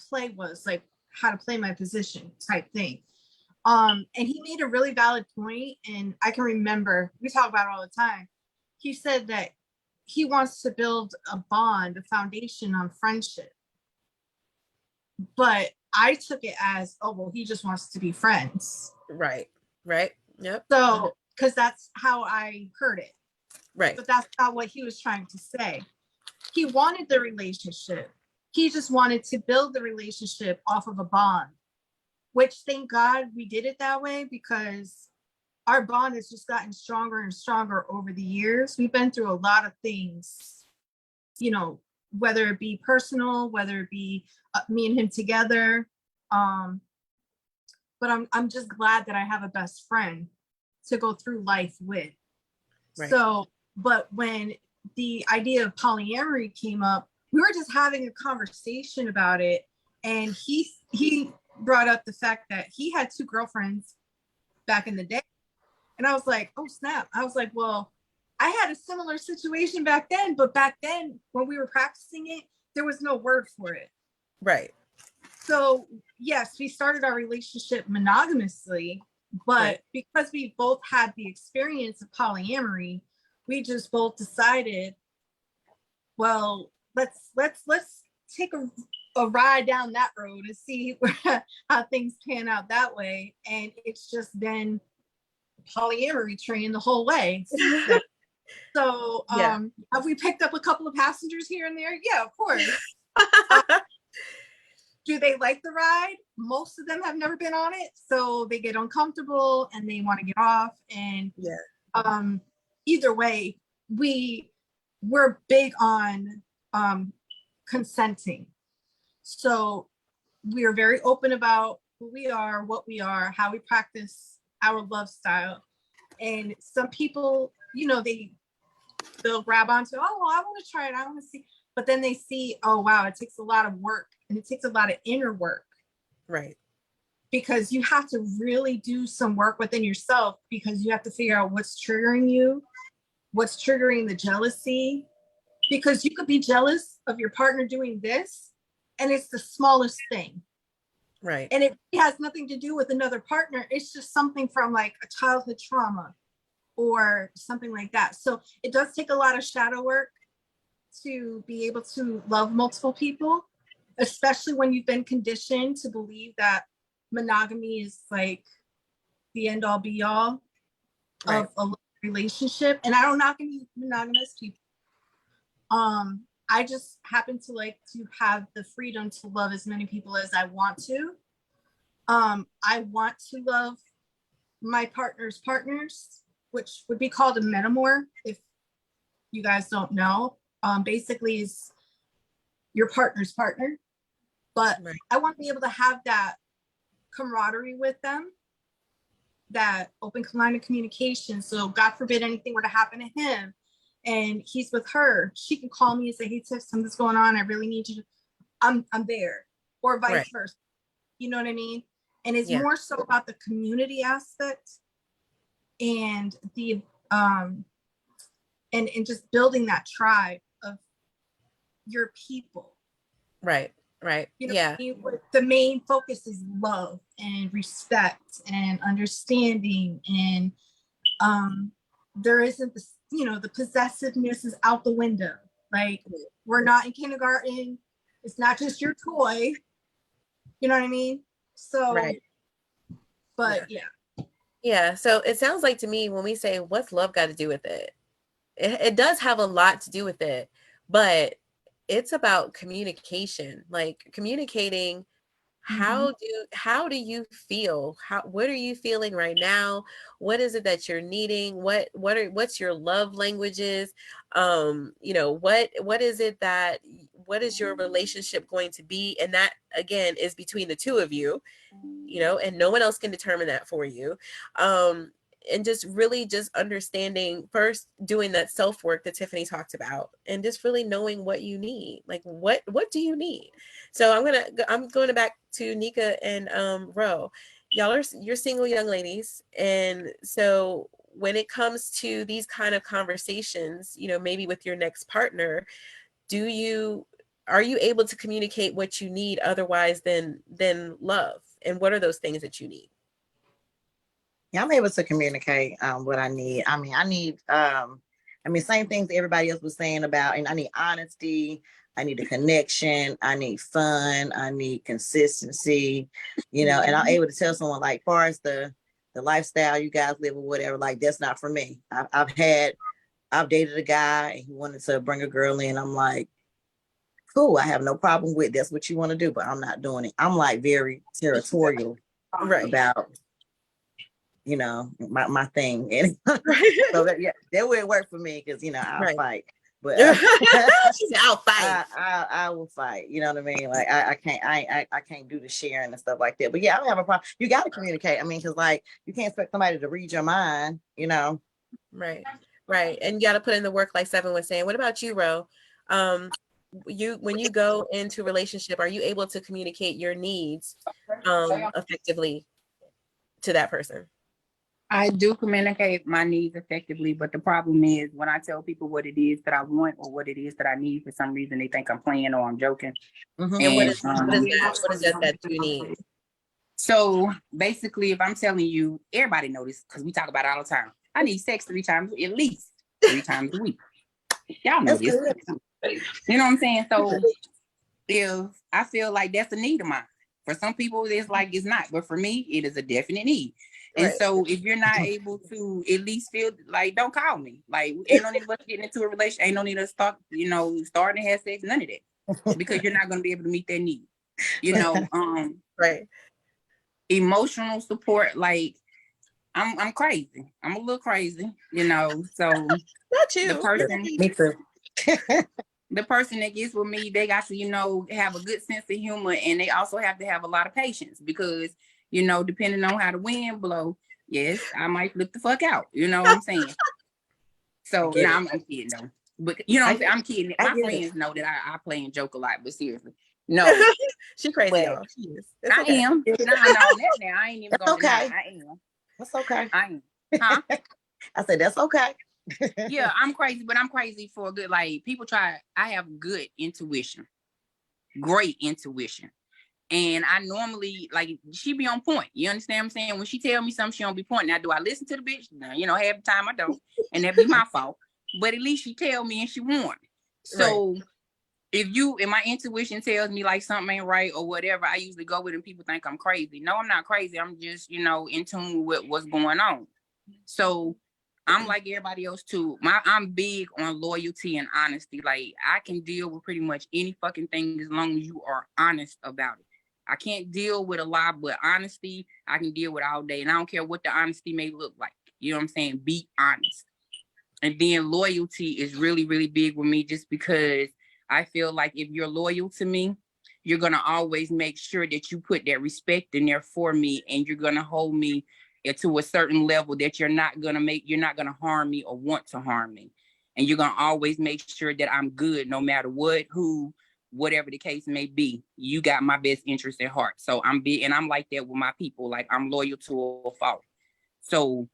play was, like how to play my position type thing. And he made a really valid point, and I can remember, we talk about it all the time. He said that he wants to build a bond, a foundation on friendship. But I took it as, oh, well, he just wants to be friends. Right. Yep. So, because that's how I heard it. Right. But that's not what he was trying to say. He wanted the relationship. He just wanted to build the relationship off of a bond, which, thank God we did it that way, because our bond has just gotten stronger and stronger over the years. We've been through a lot of things, you know, whether it be personal, whether it be me and him together. But I'm just glad that I have a best friend to go through life with. Right. So, but when the idea of polyamory came up, we were just having a conversation about it. And he brought up the fact that he had 2 girlfriends back in the day. And I was like, oh, snap. I was like, well, I had a similar situation back then, but back then when we were practicing it, there was no word for it. Right. So yes, we started our relationship monogamously, but because we both had the experience of polyamory, we just both decided, well, let's take a ride down that road and see how things pan out that way. And it's just been polyamory train the whole way. So have we picked up a couple of passengers here and there? Yeah, of course. Do they like the ride? Most of them have never been on it, so they get uncomfortable and they want to get off. And either way, we're big on consenting. So we are very open about who we are, what we are, how we practice our love style. And some people, you know, they'll grab onto, oh, well, I want to try it, I want to see. But then they see, oh, wow, it takes a lot of work, and it takes a lot of inner work. Right. Because you have to really do some work within yourself, because you have to figure out what's triggering you, what's triggering the jealousy. Because you could be jealous of your partner doing this, and it's the smallest thing. Right. And it has nothing to do with another partner. It's just something from like a childhood trauma or something like that. So it does take a lot of shadow work to be able to love multiple people, especially when you've been conditioned to believe that monogamy is like the end all be all of a relationship. And I don't knock any monogamous people. I just happen to like to have the freedom to love as many people as I want to. I want to love my partner's partners, which would be called a metamor if you guys don't know. Basically is your partner's partner. But I want to be able to have that camaraderie with them, that open line of communication. So God forbid anything were to happen to him and he's with her, she can call me and say, hey Tiff, something's going on, I really need you to, I'm there, or vice versa. You know what I mean? And it's more so about the community aspect and the and just building that tribe of your people. Right. You know what I mean? The main focus is love and respect and understanding, and there isn't this, you know, the possessiveness is out the window. Like, we're not in kindergarten. It's not just your toy. You know what I mean? So, but yeah. So it sounds like to me, when we say what's love got to do with it, it does have a lot to do with it, but it's about communication, like communicating. How do you feel? What are you feeling right now? What is it that you're needing? What's your love languages? You know, what is it that, what is your relationship going to be? And that again is between the two of you, you know, and no one else can determine that for you. And just really just understanding, first doing that self-work that Tiffany talked about, and just really knowing what you need. Like what do you need? So I'm going back to Nika and Ro. You're single young ladies, and so when it comes to these kind of conversations, you know, maybe with your next partner, are you able to communicate what you need otherwise than love? And what are those things that you need? Yeah, I'm able to communicate what I need. I need same things everybody else was saying about, and I need honesty, I need a connection, I need fun, I need consistency, you know, and I'm able to tell someone, like, far as the lifestyle you guys live or whatever, like, that's not for me. I've dated a guy and he wanted to bring a girl in. I'm like, cool, I have no problem with that's what you want to do, but I'm not doing it. I'm like very territorial about, you know, my thing. And so that would work for me, because, you know, I'll fight. But she said, I'll fight. I will fight. You know what I mean? Like I can't do the sharing and stuff like that. But yeah, I don't have a problem. You got to communicate. I mean, because like you can't expect somebody to read your mind, you know. Right. And you got to put in the work, like Seven was saying. What about you, Ro? When you go into a relationship, are you able to communicate your needs effectively to that person? I do communicate my needs effectively, but the problem is when I tell people what it is that I want or what it is that I need, for some reason they think I'm playing or I'm joking. And what is that you need? So basically, if I'm telling you, everybody know this because we talk about it all the time. I need sex at least 3 times a week. Y'all know this. You know what I'm saying? So if I feel like that's a need of mine, for some people it's like it's not, but for me it is a definite need. And so if you're not able to at least feel like, don't call me. Like, ain't no need of us getting into a relationship, ain't no need of start to have sex, none of that, because you're not going to be able to meet that need. You know, emotional support, like I'm crazy. I'm a little crazy, you know. So not you. The person, me too. The person that gets with me, they got to, you know, have a good sense of humor, and they also have to have a lot of patience, because, you know, depending on how the wind blow, yes, I might flip the fuck out. You know what I'm saying? So now I'm kidding though. But you know what I'm saying? I'm kidding. My friends know that I play and joke a lot, but seriously. No. She crazy, y'all. She is. I am. No, now I ain't even gonna deny it. I am. That's okay. I am. Huh? I said that's okay. Yeah, I'm crazy, but I'm crazy for a good, like, people try. I have good intuition, great intuition. And I normally, like, she be on point. You understand what I'm saying? When she tell me something, she don't be pointing. Now, do I listen to the bitch? No, you know, half the time I don't. And that be my fault. But at least she tell me and she warned. So if my intuition tells me like something ain't right or whatever, I usually go with it and people think I'm crazy. No, I'm not crazy. I'm just, you know, in tune with what's going on. So I'm like everybody else too. I'm big on loyalty and honesty. Like, I can deal with pretty much any fucking thing as long as you are honest about it. I can't deal with a lie, but honesty, I can deal with all day. And I don't care what the honesty may look like. You know what I'm saying? Be honest. And then loyalty is really, really big with me, just because I feel like if you're loyal to me, you're going to always make sure that you put that respect in there for me, and you're going to hold me to a certain level that you're not going to harm me or want to harm me. And you're going to always make sure that I'm good no matter what, who, whatever the case may be. You got my best interest at heart. So I'm like that with my people. Like, I'm loyal to a fault. So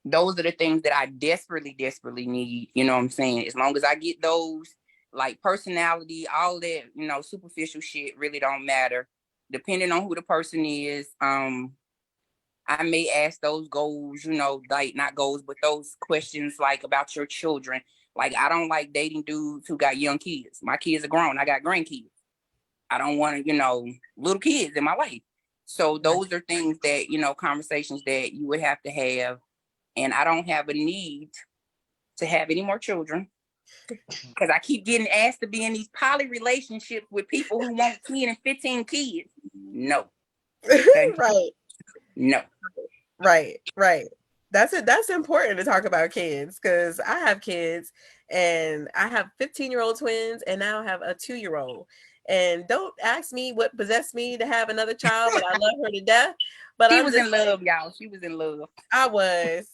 those are the things that I desperately, desperately need. You know what I'm saying? As long as I get those, like personality, all that, superficial shit really don't matter. Depending on who the person is, I may ask those goals, like not goals, but those questions like about your children. Like, I don't like dating dudes who got young kids. My kids are grown. I got grandkids. I don't want to, little kids in my life. So those are things that, conversations that you would have to have. And I don't have a need to have any more children because I keep getting asked to be in these poly relationships with people who want 10 and 15 kids. No. Okay? Right. No. Right. That's it. That's important to talk about kids, because I have kids and I have 15-year-old twins, and now I have a 2-year-old. And don't ask me what possessed me to have another child, but I love her to death. But She was in love, y'all. She was in love. I was.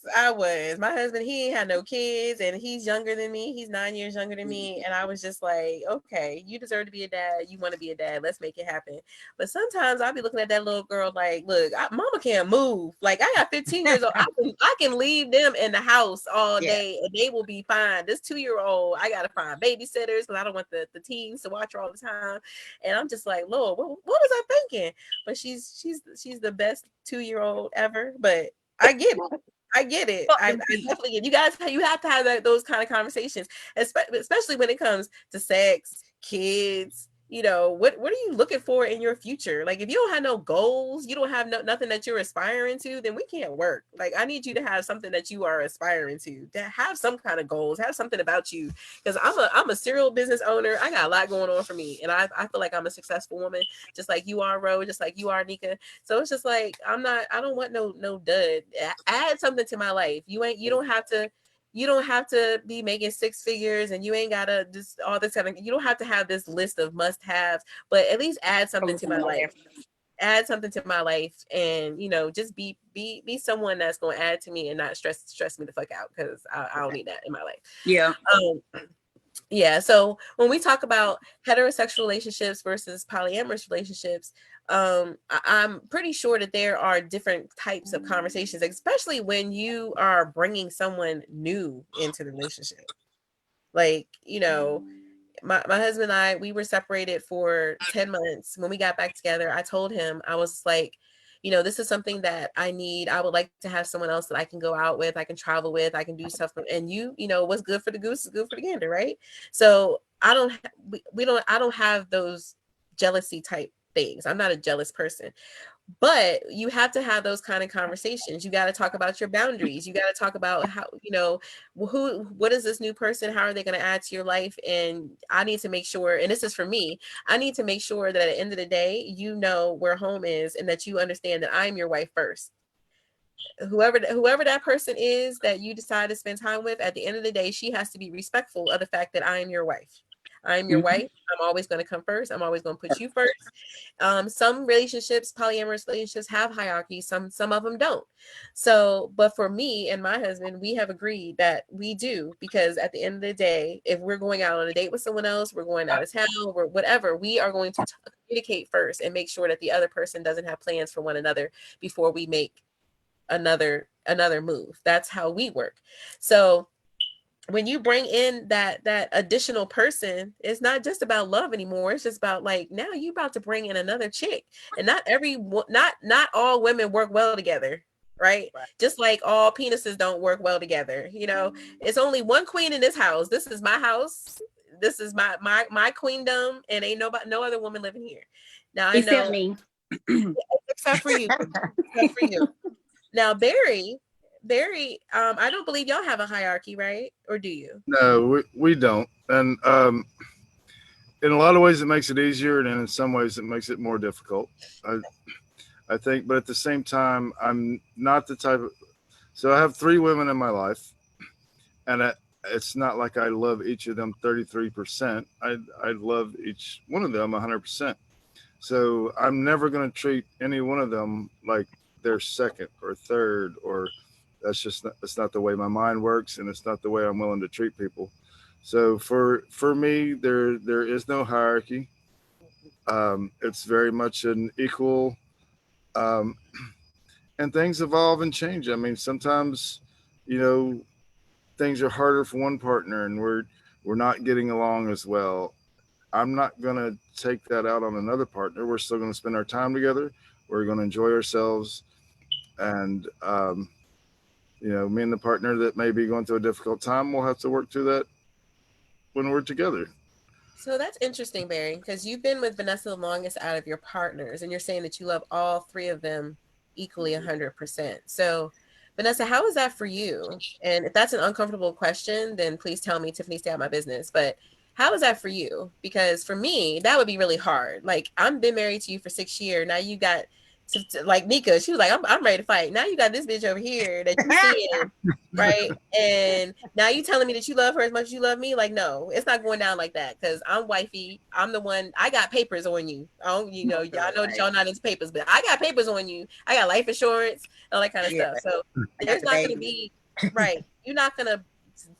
My husband, he ain't had no kids, and he's younger than me. He's 9 years younger than me. And I was just like, okay, you deserve to be a dad. You want to be a dad. Let's make it happen. But sometimes I'll be looking at that little girl like, look, mama can't move. Like, I got 15 years old. I can leave them in the house all day and they will be fine. This 2-year-old, I got to find babysitters because I don't want the teens to watch her all the time. And I'm just like, Lord, what was I thinking? But she's the best 2-year-old ever. But I get it. I definitely get it. You guys, you have to have those kind of conversations, especially when it comes to sex, kids. What are you looking for in your future? Like, if you don't have no goals, you don't have nothing that you're aspiring to, then we can't work. Like, I need you to have something that you are aspiring to have some kind of goals, have something about you. Because I'm a serial business owner. I got a lot going on for me, and I feel like I'm a successful woman, just like you are, Ro, just like you are, Nika. So it's just like, I don't want no dud. Add something to my life. You don't have to be making 6 figures, and you ain't gotta just all this kind of, you don't have to have this list of must-haves, but at least add something to my life. Add something to my life, and just be someone that's gonna add to me and not stress me the fuck out, because I don't need that in my life. Yeah. Yeah. So when we talk about heterosexual relationships versus polyamorous relationships, I'm pretty sure that there are different types of conversations, especially when you are bringing someone new into the relationship. Like, my husband and I, we were separated for 10 months. When we got back together, I told him, I was like, this is something that I need. I would like to have someone else that I can go out with, I can travel with, I can do stuff. And what's good for the goose is good for the gander, right? So I don't have those jealousy type things. I'm not a jealous person. But you have to have those kind of conversations. You got to talk about your boundaries. You got to talk about how, what is this new person? How are they going to add to your life? And I need to make sure, and this is for me, I need to make sure that at the end of the day, you know where home is, and that you understand that I'm your wife first. Whoever that person is that you decide to spend time with, at the end of the day, she has to be respectful of the fact that I am your wife. I am your wife. I'm always going to come first. I'm always going to put you first. Some relationships, polyamorous relationships, have hierarchy. Some of them don't. So, but for me and my husband, we have agreed that we do, because at the end of the day, if we're going out on a date with someone else, we're going out of town, or whatever, we are going to communicate first and make sure that the other person doesn't have plans for one another before we make another move. That's how we work. So when you bring in that additional person, it's not just about love anymore. It's just about, like, now you about to bring in another chick, and not all women work well together, right? Just like all penises don't work well together. It's only one queen in this house. This is my house. This is my queendom, and ain't no other woman living here. Now I know, except me, except for you. Now, Barry, I don't believe y'all have a hierarchy, right? Or do you? No, we don't. And in a lot of ways, it makes it easier, and in some ways, it makes it more difficult. I think, but at the same time, I'm not the type of. So I have 3 women in my life, and it's not like I love each of them 33%. I love each one of them 100%. So I'm never going to treat any one of them like they're second or third, or that's not the way my mind works, and it's not the way I'm willing to treat people. So for me, there is no hierarchy. It's very much an equal, um, and things evolve and change. I mean, sometimes, you know, things are harder for one partner, and we're not getting along as well. I'm not going to take that out on another partner. We're still going to spend our time together. We're going to enjoy ourselves. And, me and the partner that may be going through a difficult time, we'll have to work through that when we're together. So that's interesting, Barry, because you've been with Vanessa the longest out of your partners, and you're saying that you love all three of them equally 100%. So, Vanessa, how is that for you? And if that's an uncomfortable question, then please tell me, Tiffany, stay out of my business. But how is that for you? Because for me, that would be really hard. Like, I've been married to you for 6 years. Now you got, like Nika, she was like, I'm ready to fight. Now you got this bitch over here that you seeing, right? And now you telling me that you love her as much as you love me? Like, no, it's not going down like that. Because I'm wifey. I'm the one. I got papers on you. Y'all know that y'all not into papers, but I got papers on you. I got life insurance, all that kind of stuff. So there's not going to be right. You're not going to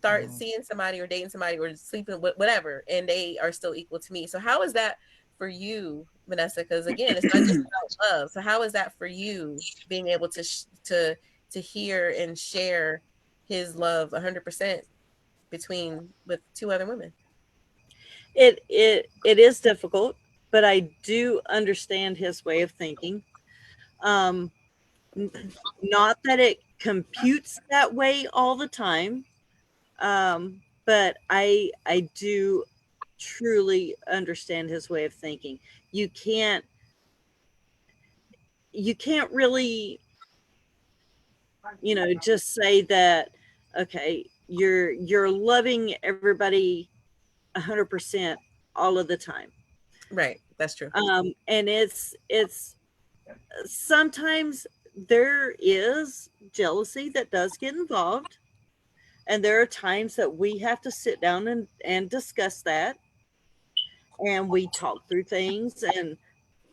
start seeing somebody or dating somebody or sleeping with whatever, and they are still equal to me. So how is that for you, Vanessa? Because again, it's not just about love. So how is that for you, being able to hear and share his love 100% with two other women? It is difficult, but I do understand his way of thinking. Um, Not that it computes that way all the time, but I do truly understand his way of thinking. You can't really, just say that, okay, you're loving everybody 100% all of the time. Right, that's true. And it's sometimes there is jealousy that does get involved, and there are times that we have to sit down and discuss that, and we talk through things, and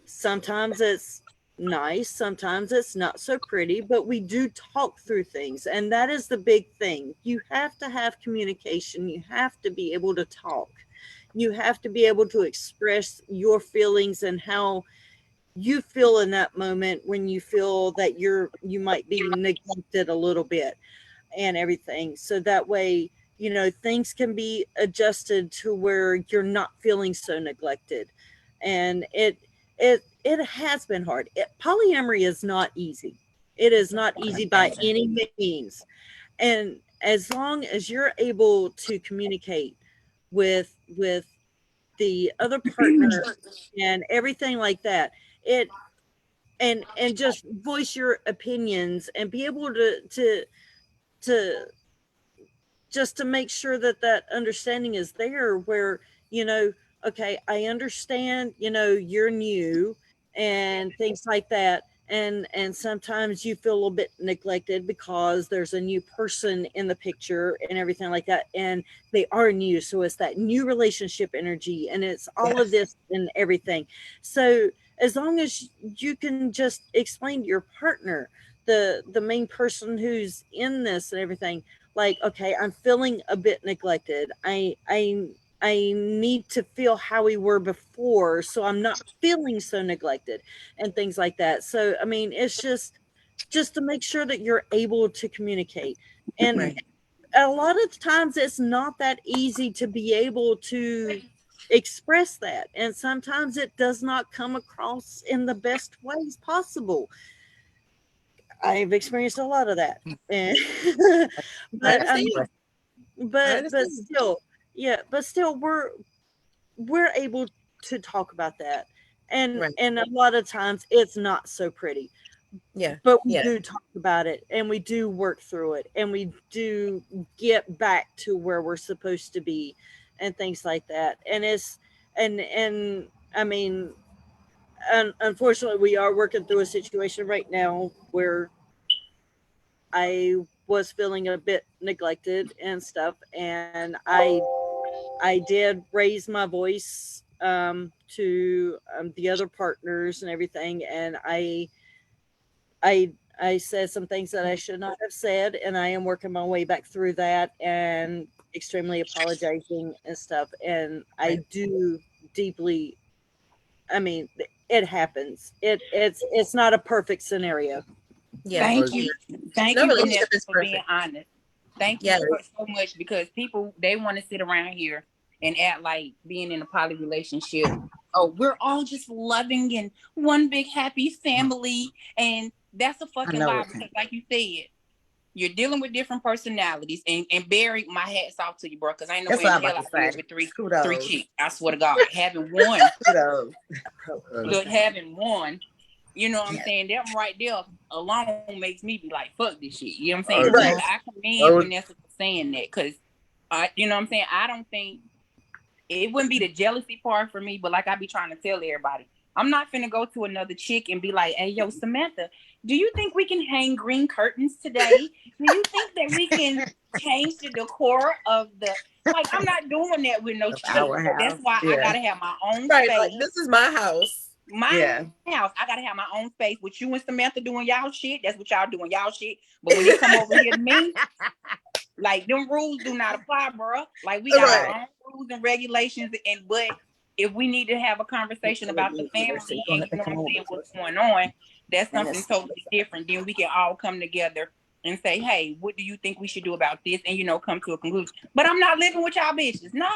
sometimes it's nice, sometimes it's not so pretty, but we do talk through things, and that is the big thing. You have to have communication. You have to be able to talk. You have to be able to express your feelings and how you feel in that moment when you feel that you might be neglected a little bit and everything. So that way, things can be adjusted to where you're not feeling so neglected. And it has been hard. Polyamory is not easy. It is not easy by any means. And as long as you're able to communicate with the other partner and everything like that, it and just voice your opinions and be able to just to make sure that that understanding is there, where, okay, I understand, you're new and things like that. And sometimes you feel a little bit neglected because there's a new person in the picture and everything like that. And they are new. So it's that new relationship energy, and it's all of this and everything. So as long as you can just explain to your partner, the main person who's in this and everything, like, okay, I'm feeling a bit neglected. I need to feel how we were before, so I'm not feeling so neglected and things like that. So, I mean, it's just to make sure that you're able to communicate. And right. A lot of times it's not that easy to be able to express that. And sometimes it does not come across in the best ways possible. I've experienced a lot of that. And but I mean, but still, yeah, but still we're able to talk about that. And and a lot of times it's not so pretty. Yeah. But we do talk about it, and we do work through it, and we do get back to where we're supposed to be and things like that. And it's and I mean, unfortunately, we are working through a situation right now where I was feeling a bit neglected and stuff, and I did raise my voice to the other partners and everything, and I said some things that I should not have said, and I am working my way back through that and extremely apologizing and stuff. And I do deeply, I mean, it happens. It's not a perfect scenario. Yeah. Thank you. Thank No you, relationship Vanessa, is for being perfect. honest. Thank you Yes. so much, because people, they want to sit around here and act like being in a poly relationship, oh, we're all just loving and one big happy family. And that's a I fucking know lie, it. because like you said, you're dealing with different personalities. And Barry, my hat's off to you, bro, because I ain't no That's way in what the I'm hell about I to deal say. with three Kudos. chicks. I swear to God, having one, Kudos. look, having one, you know what I'm saying? That right there alone makes me be like, fuck this shit. You know what I'm saying? Right. I commend Vanessa for saying that, because you know what I'm saying? I don't think it wouldn't be the jealousy part for me, but like I be trying to tell everybody, I'm not finna go to another chick and be like, hey, yo, Samantha, do you think we can hang green curtains today? Do you think that we can change the decor of the, like, I'm not doing that with no chick. Our That's house. why I Yeah. gotta have my own Right. space. Like, this is my house. My house. I gotta have my own space. With you and Samantha doing y'all shit, that's what y'all doing y'all shit. But when it come over here to me, like, them rules do not apply, bro. Like, we got our own rules and regulations. And but if we need to have a conversation about the family and, you know what I'm saying, what's going on, that's something totally different. Then we can all come together and say, hey, what do you think we should do about this? And, you know, come to a conclusion. But I'm not living with y'all bitches. No.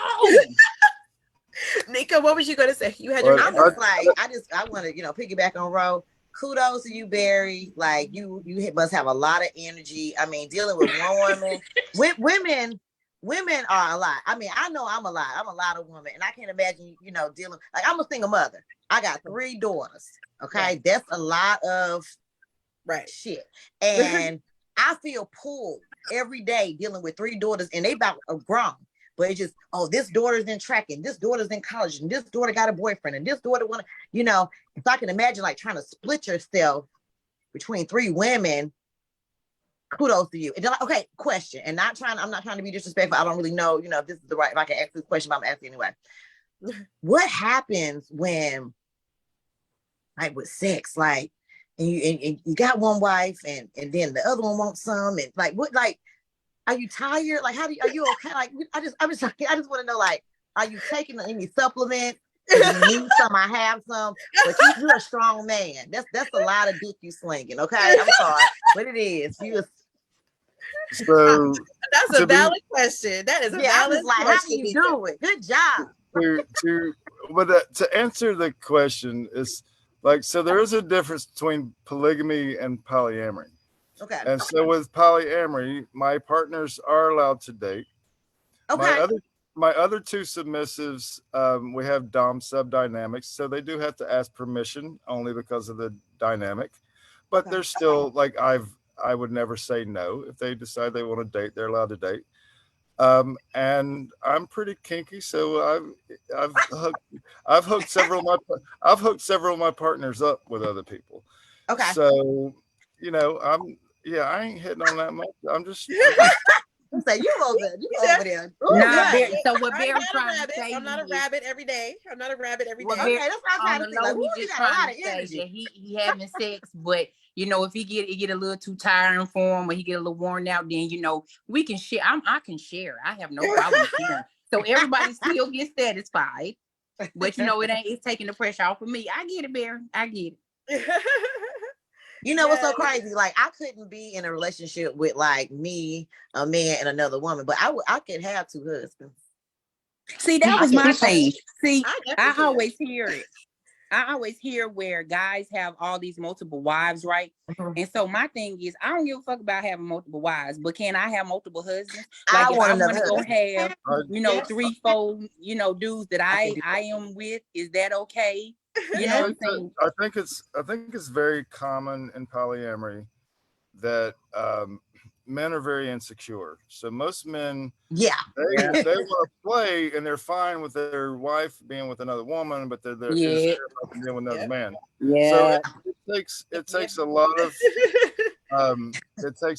Nika, what was you gonna say? You had your I'm just like, I want to, piggyback on Ro. Kudos to you, Barry. Like, you must have a lot of energy. I mean, dealing with one woman, women are a lot. I mean, I know I'm a lot. I'm a lot of women, and I can't imagine, dealing. Like, I'm a single mother. I got 3 daughters. Okay, that's a lot of shit, and I feel pulled every day dealing with 3 daughters, and they about grown. But it's just, oh, this daughter's in track, and this daughter's in college, and this daughter got a boyfriend, and this daughter want to, if I can imagine like trying to split yourself between 3 women, kudos to you. And like, okay, question, and I'm not trying to be disrespectful. I don't really know, if this is the right, if I can ask this question, but I'm asking anyway. What happens when, like, with sex, like, and you got one wife, and then the other one wants some, and like, what, like, are you tired? Like, are you okay? Like, I just want to know, like, are you taking any supplements? If you need some, I have some. But you're a strong man. That's a lot of dick you slinging. Okay, I'm sorry, but it is. So that's a valid question. That is a valid like, question. how do you do it? Good job. To answer the question is like, so there is a difference between polygamy and polyamory. Okay. And so with polyamory, my partners are allowed to date. Okay. My other 2 submissives, we have dom sub dynamics, so they do have to ask permission only because of the dynamic. But they're still like, I would never say no. If they decide they want to date, they're allowed to date. And I'm pretty kinky, so I've hooked several of my partners up with other people. Okay. So, I ain't hitting on that much. I'm just say you over there. Nah, so what Barry trying to say? I'm not a rabbit every day. I'm not a rabbit every day. Okay, that's what I'm trying to say. Like, he just trying to say that he having sex, but if he get a little too tiring for him, or he get a little worn out, then we can share. I can share. I have no problem with sharing. So everybody still gets satisfied. But it ain't. It's taking the pressure off of me. I get it, Barry. I get it. What's so crazy? Like, I couldn't be in a relationship with like me, a man, and another woman, but I could have 2 husbands. See, that was my thing. See, I always hear it. I always hear where guys have all these multiple wives, right? And so my thing is, I don't give a fuck about having multiple wives, but can I have multiple husbands? Like, if I want to go have 3, 4, dudes that I am with, is that okay? You know what I'm saying? I think it's very common in polyamory that men are very insecure. So most men, they want to play, and they're fine with their wife being with another woman, but they're insecure about being with another man. So it takes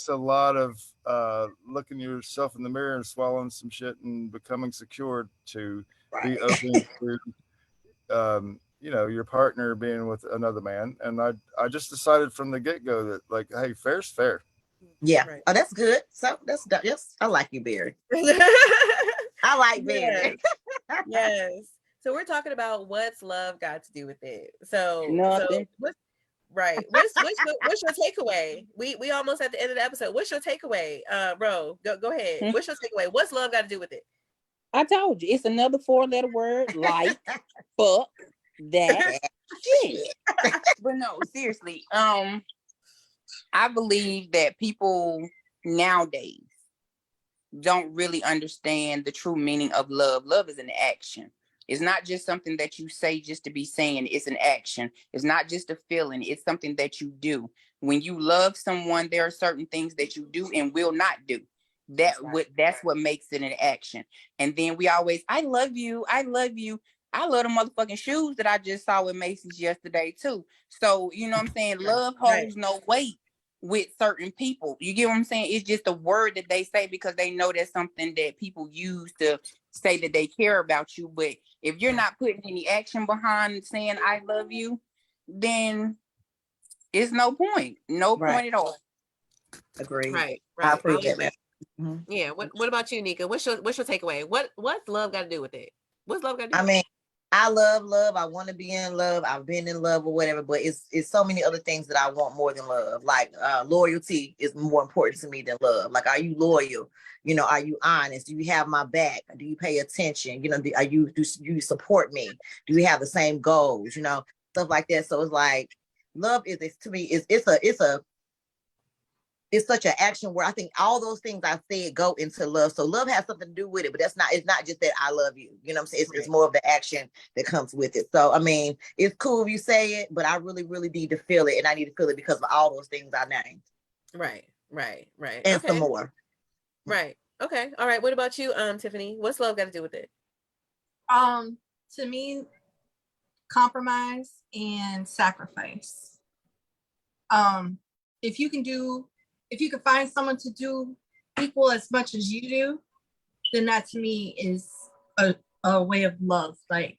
a lot of looking yourself in the mirror and swallowing some shit and becoming secure to be open to your partner being with another man. And I just decided from the get-go that, like, hey, fair's fair. Yeah. Right. Oh, that's good. So yes, I like you, Barry. I like Barry. Yes. So we're talking about what's love got to do with it. So Nothing. Right. What's your takeaway? We almost at the end of the episode. What's your takeaway? Bro, go ahead. What's your takeaway? What's love got to do with it? I told you, it's another 4-letter word, like, fuck, that, shit. But no, seriously, I believe that people nowadays don't really understand the true meaning of love. Love is an action. It's not just something that you say just to be saying. It's an action. It's not just a feeling. It's something that you do. When you love someone, there are certain things that you do and will not do. That's what makes it an action. And then we always, I love you. I love you. I love the motherfucking shoes that I just saw with Macy's yesterday too. So, you know what I'm saying? Love holds no weight with certain people. You get what I'm saying? It's just a word that they say because they know that's something that people use to say that they care about you. But if you're not putting any action behind saying I love you, then it's no point. No point at all. Agreed. Right. I approve that. Mm-hmm. Yeah. What about you, Nika? What's your takeaway? What's love got to do with it? What's love got to do? I mean, I love love. I want to be in love. I've been in love or whatever, but it's so many other things that I want more than love. Like loyalty is more important to me than love. Like, are you loyal? Are you honest? Do you have my back? Do you pay attention? Do you support me? Do you have the same goals? Stuff like that. So it's like love is to me it's such an action where I think all those things I said go into love. So love has something to do with it, but it's not just that I love you. You know what I'm saying? It's more of the action that comes with it. So, I mean, it's cool if you say it, but I really, really need to feel it. And I need to feel it because of all those things I named. Right. And some more. Right. Okay. All right. What about you, Tiffany? What's love got to do with it? To me, compromise and sacrifice. If you can find someone to do equal as much as you do, then that to me is a way of love. Like,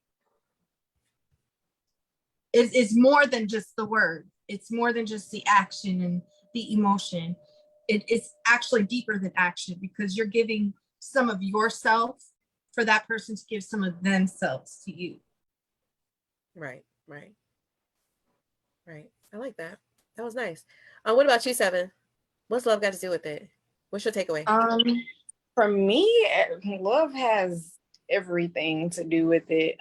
it's more than just the word. It's more than just the action and the emotion. It's actually deeper than action because you're giving some of yourself for that person to give some of themselves to you. Right. I like that. That was nice. What about you, Seven? What's love got to do with it? What's your takeaway? For me, love has everything to do with it.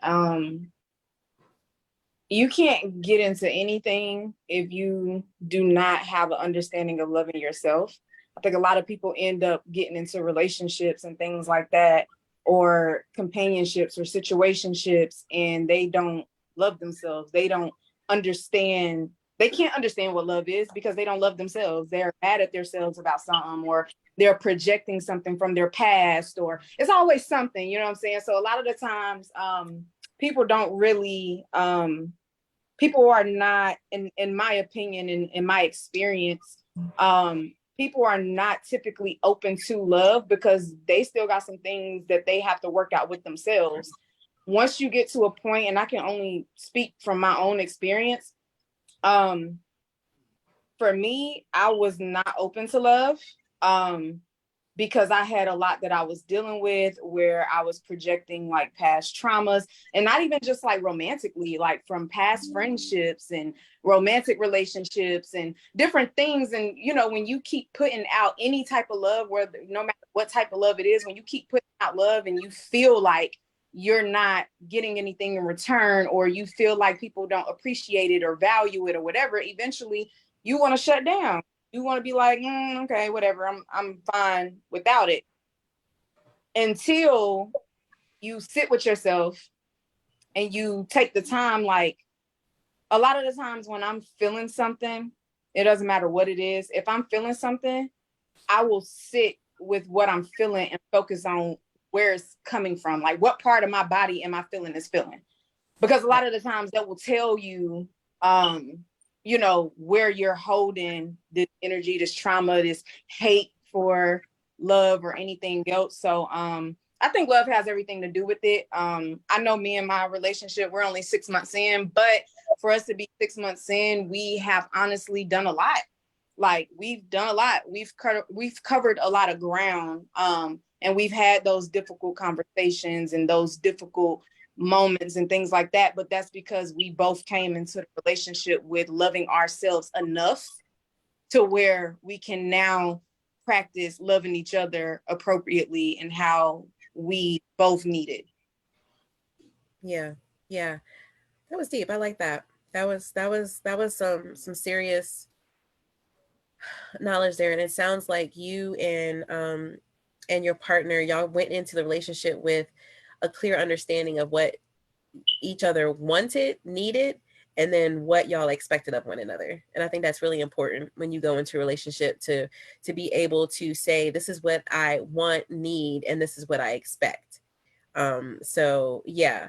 You can't get into anything if you do not have an understanding of loving yourself. I think a lot of people end up getting into relationships and things like that, or companionships or situationships, and they don't love themselves. They don't understand. They can't understand what love is because they don't love themselves. They're mad at themselves about something, or they're projecting something from their past, or it's always something, you know what I'm saying? So a lot of the times, people don't really, people are not, in my opinion, in my experience, people are not typically open to love because they still got some things that they have to work out with themselves. Once you get to a point, and I can only speak from my own experience, for me, I was not open to love, because I had a lot that I was dealing with where I was projecting like past traumas, and not even just like romantically, like from past friendships and romantic relationships and different things. And, when you keep putting out any type of love, where no matter what type of love it is, when you keep putting out love and you feel like you're not getting anything in return, or you feel like people don't appreciate it or value it or whatever, eventually you want to shut down. You want to be like, okay, whatever, I'm fine without it. Until you sit with yourself and you take the time. Like, a lot of the times when I'm feeling something, it doesn't matter what it is. If I'm feeling something, I will sit with what I'm feeling and focus on where it's coming from. Like, what part of my body am I feeling this feeling? Because a lot of the times that will tell you, where you're holding this energy, this trauma, this hate for love or anything else. So I think love has everything to do with it. I know me and my relationship, we're only 6 months in, but for us to be 6 months in, we have honestly done a lot. Like we've done a lot. We've covered a lot of ground. And we've had those difficult conversations and those difficult moments and things like that. But that's because we both came into the relationship with loving ourselves enough to where we can now practice loving each other appropriately and how we both need it. Yeah. Yeah. That was deep. I like that. That was some serious knowledge there. And it sounds like you and your partner, y'all went into the relationship with a clear understanding of what each other wanted, needed, and then what y'all expected of one another. And I think that's really important when you go into a relationship to be able to say, this is what I want, need, and this is what I expect. So yeah,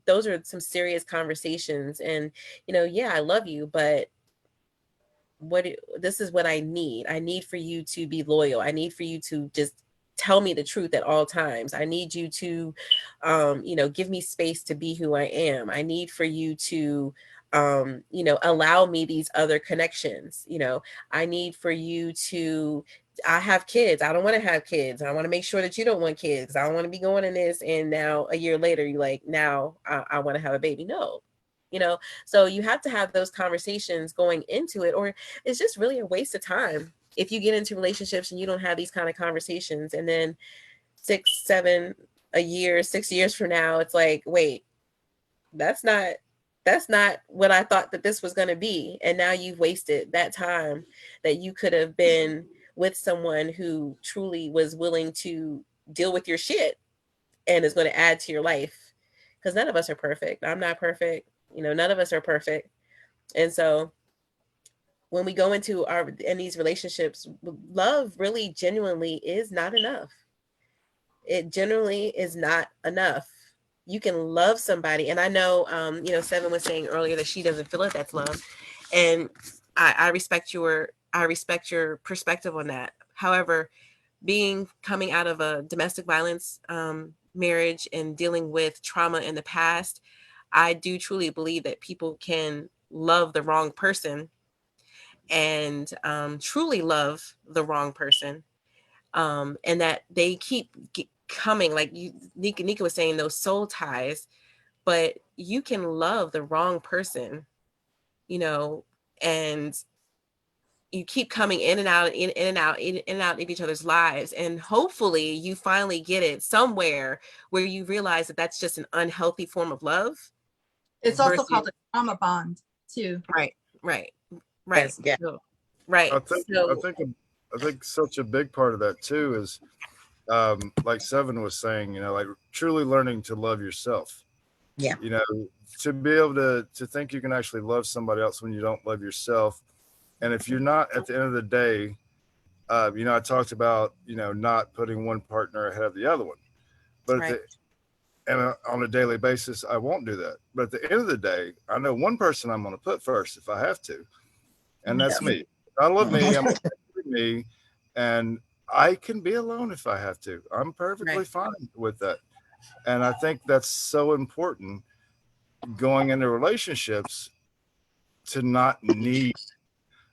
those are some serious conversations. And yeah, I love you, but this is what I need. I need for you to be loyal. I need for you to just tell me the truth at all times. I need you to, give me space to be who I am. I need for you to, allow me these other connections. I need for you to, I have kids. I don't want to have kids. I want to make sure that you don't want kids. I don't want to be going in this. And now a year later, you're like, now I want to have a baby. No. So you have to have those conversations going into it, or it's just really a waste of time if you get into relationships and you don't have these kind of conversations. And then 6 years from now, it's like, wait, that's not what I thought that this was going to be. And now you've wasted that time that you could have been with someone who truly was willing to deal with your shit and is going to add to your life. Because none of us are perfect. I'm not perfect. None of us are perfect. And so when we go into these relationships, love really genuinely is not enough. It generally is not enough. You can love somebody. And I know, Seven was saying earlier that she doesn't feel like that's love. And I respect your perspective on that. However, coming out of a domestic violence marriage and dealing with trauma in the past, I do truly believe that people can love the wrong person and truly love the wrong person, and that they keep coming, like Nika was saying, those soul ties, but you can love the wrong person, and you keep coming in and out of each other's lives, and hopefully you finally get it somewhere where you realize that that's just an unhealthy form of love. It's also called a trauma bond too. Right. Yes, yeah. Right. I think such a big part of that too is, like Seven was saying, like truly learning to love yourself. Yeah. To be able to think you can actually love somebody else when you don't love yourself. And if you're not, at the end of the day, I talked about, not putting one partner ahead of the other one. But right. On a daily basis, I won't do that. But at the end of the day, I know one person I'm going to put first if I have to. And that's me. I love me. I'm going to me. And I can be alone if I have to. I'm perfectly fine with that. And I think that's so important going into relationships, to not need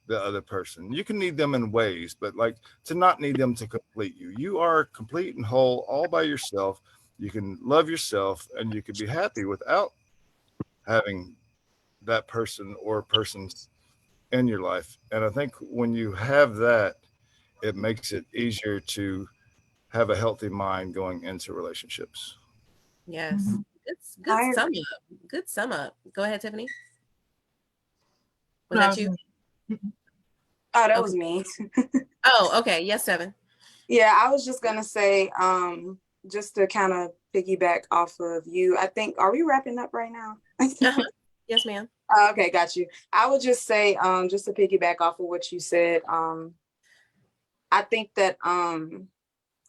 the other person. You can need them in ways, but like to not need them to complete you. You are complete and whole all by yourself. You can love yourself and you can be happy without having that person or persons in your life. And I think when you have that, it makes it easier to have a healthy mind going into relationships. Yes. It's good sum up. Good sum up. Go ahead, Tiffany. Was that you? Oh, that was me. Oh, okay. Yes, Seven. Yeah, I was just gonna say, just to kind of piggyback off of you, I think, are we wrapping up right now? Yes, ma'am. Okay, got you. I would just say, just to piggyback off of what you said, I think that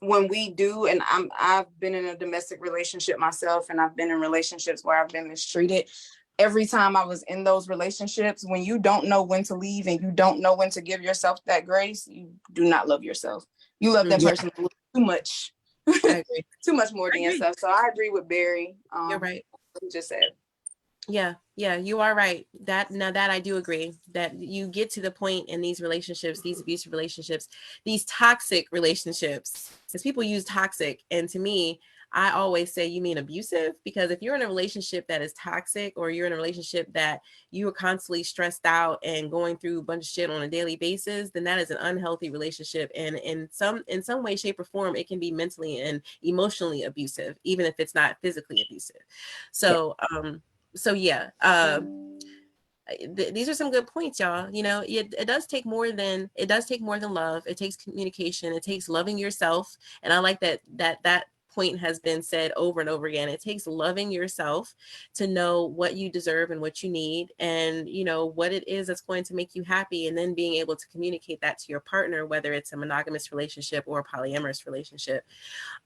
when we do, and I've been in a domestic relationship myself, and I've been in relationships where I've been mistreated. Every time I was in those relationships, when you don't know when to leave and you don't know when to give yourself that grace, you do not love yourself. You love that person a little too much. I agree. Too much more than yourself. So I agree with Barry. You're right. What he just said. Yeah, you are right. That I do agree that you get to the point in these relationships, these abusive relationships, these toxic relationships, because people use toxic. And to me, I always say, you mean abusive? Because if you're in a relationship that is toxic, or you're in a relationship that you are constantly stressed out and going through a bunch of shit on a daily basis, then that is an unhealthy relationship. And in some way, shape, or form, it can be mentally and emotionally abusive, even if it's not physically abusive. So, these are some good points, y'all. You know, it does take more than love. It takes communication. It takes loving yourself. And I like that point has been said over and over again. It takes loving yourself to know what you deserve and what you need, and you know what it is that's going to make you happy, and then being able to communicate that to your partner, whether it's a monogamous relationship or a polyamorous relationship.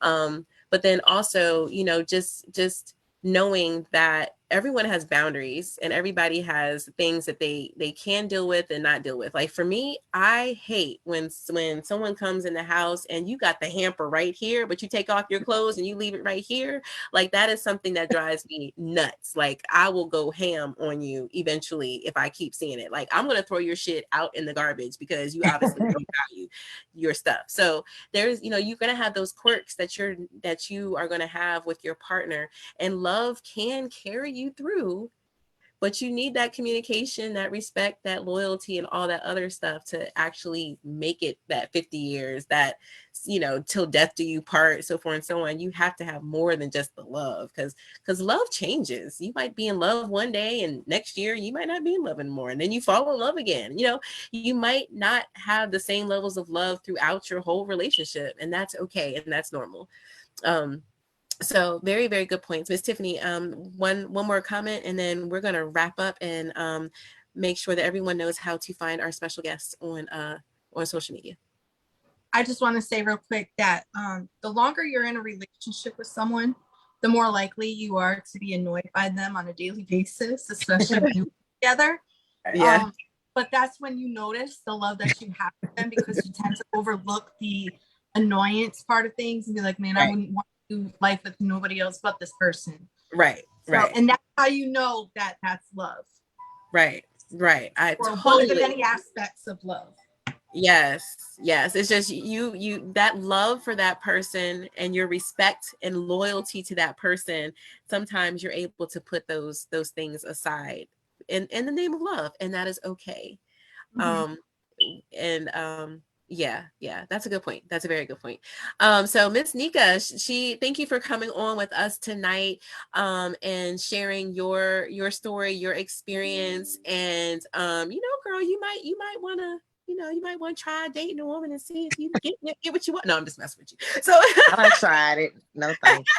But then also, you know, just knowing that everyone has boundaries and everybody has things that they can deal with and not deal with. Like for me, I hate when someone comes in the house and you got the hamper right here, but you take off your clothes and you leave it right here. Like that is something that drives me nuts. Like I will go ham on you eventually if I keep seeing it. Like I'm going to throw your shit out in the garbage because you obviously don't value your stuff. So there's, you know, you're going to have those quirks that you are going to have with your partner, and love can carry you through, but you need that communication, that respect, that loyalty, and all that other stuff to actually make it that 50 years, that, you know, till death do you part, so forth and so on. You have to have more than just the love, because love changes. You might be in love one day and next year you might not be in love anymore, and then you fall in love again. You know, you might not have the same levels of love throughout your whole relationship, and that's okay, and that's normal. So very, very good points. Miss Tiffany, one more comment, and then we're going to wrap up and make sure that everyone knows how to find our special guests on social media. I just want to say real quick that the longer you're in a relationship with someone, the more likely you are to be annoyed by them on a daily basis, especially when you're together. Yeah. But that's when you notice the love that you have for them, because you tend to overlook the annoyance part of things and be like, man, I wouldn't want to do life with nobody else but this person. Right. Right. And that's how you know that that's love. Right. I Or totally. one of the many aspects of love. Yes. It's just you that love for that person and your respect and loyalty to that person. Sometimes you're able to put those things aside in the name of love, and that is okay. Mm-hmm. Yeah, that's a good point. That's a very good point. So Miss Nika, thank you for coming on with us tonight, and sharing your story, your experience, and you know, girl, you might want to, you know, you might want to try dating a woman and see if you get what you want. No, I'm just messing with you. So I tried it. No thanks.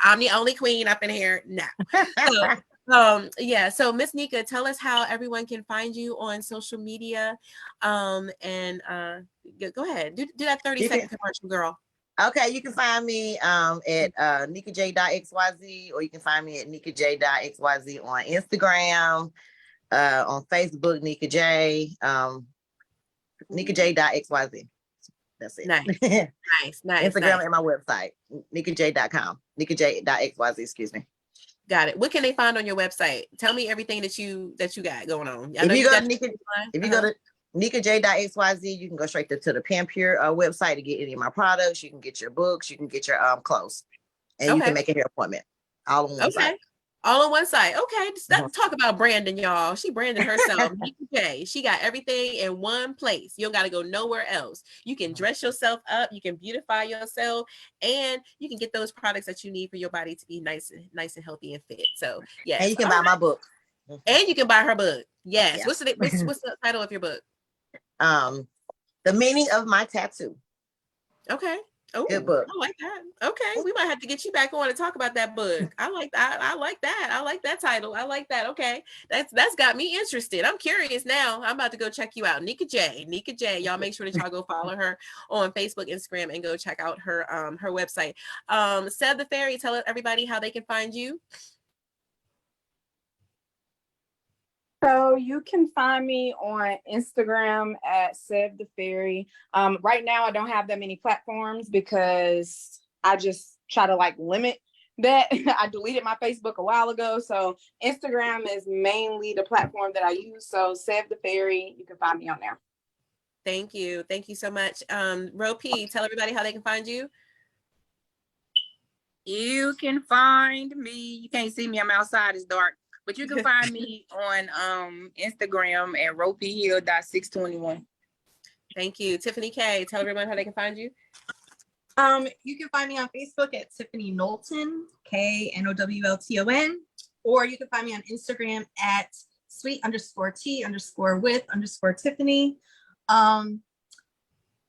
I'm the only queen up in here now. So Miss Nika, tell us how everyone can find you on social media, and go ahead, do that 30-second commercial, girl. Okay, you can find me at Nika J.xyz, or you can find me at Nika J.xyz on Instagram, on Facebook, Nika J, Nika J.xyz. That's it. Nice. Instagram and my website, NikaJ.com. Nika J.xyz, excuse me. Got it. What can they find on your website? Tell me everything that you got going on. If you go to NikaJ.xyz, you can go straight to the Pampure website to get any of my products. You can get your books, you can get your clothes, and you can make a hair appointment all on one site. All on one site. Okay. Let's talk about branding, y'all. She branded herself. Nika J. She got everything in one place. You don't got to go nowhere else. You can dress yourself up. You can beautify yourself, and you can get those products that you need for your body to be nice and healthy and fit. So yes. And you can buy my book. And you can buy her book. Yes. What's the title of your book? The Meaning of My Tattoo. Okay. Oh, good book. I like that. Okay, we might have to get you back on and talk about that book. I like that. I like that title. I like that. Okay, that's got me interested. I'm curious now. I'm about to go check you out, Nika J. Y'all make sure that y'all go follow her on Facebook, Instagram, and go check out her website. SevtheFairy, tell everybody how they can find you. So you can find me on Instagram at SevtheFairy. Right now, I don't have that many platforms because I just try to like limit that. I deleted my Facebook a while ago. So Instagram is mainly the platform that I use. So SevtheFairy, you can find me on there. Thank you. Thank you so much. Ro P, tell everybody how they can find you. You can find me. You can't see me. I'm outside. It's dark. But you can find me on Instagram at ropeyhill.621. Thank you. Tiffany K, tell everyone how they can find you. You can find me on Facebook at Tiffany Knowlton, KNOWLTON, or you can find me on Instagram at sweet_T_with_Tiffany.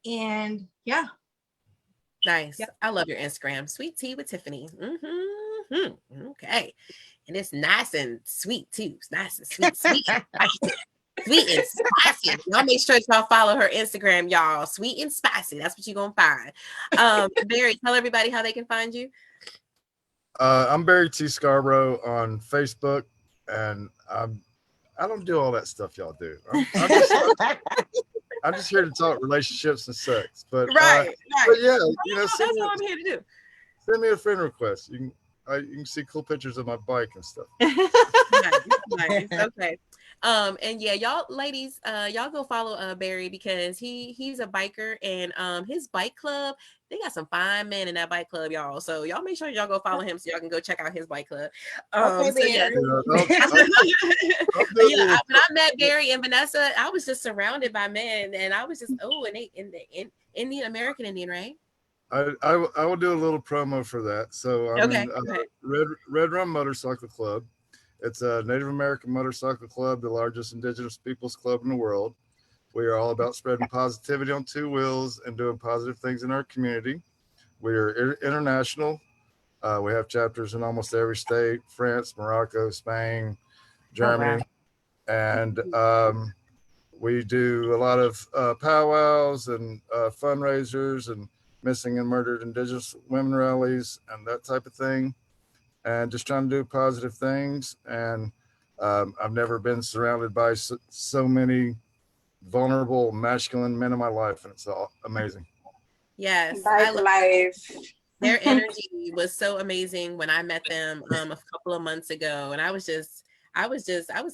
And yeah. Nice. Yep. I love your Instagram. Sweet tea with Tiffany. Okay. And it's nice and sweet too. It's nice and sweet. Sweet and spicy. Y'all make sure y'all follow her Instagram, y'all. Sweet and spicy. That's what you're gonna find. Barry, tell everybody how they can find you. I'm Barry T. Scarborough on Facebook, and I don't do all that stuff y'all do. I'm just here to talk relationships and sex. But right. But yeah, you know, that's what I'm here to do. Send me a friend request. You can see cool pictures of my bike and stuff. Nice. Okay. And yeah, y'all ladies, y'all go follow Barry because he's a biker, and his bike club, they got some fine men in that bike club, y'all. So y'all make sure y'all go follow him so y'all can go check out his bike club. Okay, so yeah. When I met Barry and Vanessa, I was just surrounded by men, and I was just and they in Indian American Indian, right? I will do a little promo for that. So I'm in Red Rum Motorcycle Club. It's a Native American motorcycle club, the largest indigenous peoples club in the world. We are all about spreading positivity on two wheels and doing positive things in our community. We are international. We have chapters in almost every state: France, Morocco, Spain, Germany. Oh, wow. And we do a lot of powwows and fundraisers and missing and murdered indigenous women rallies and that type of thing. And just trying to do positive things. And I've never been surrounded by so many vulnerable masculine men in my life, and it's all amazing. Yes, I love their energy was so amazing when I met them a couple of months ago, and I was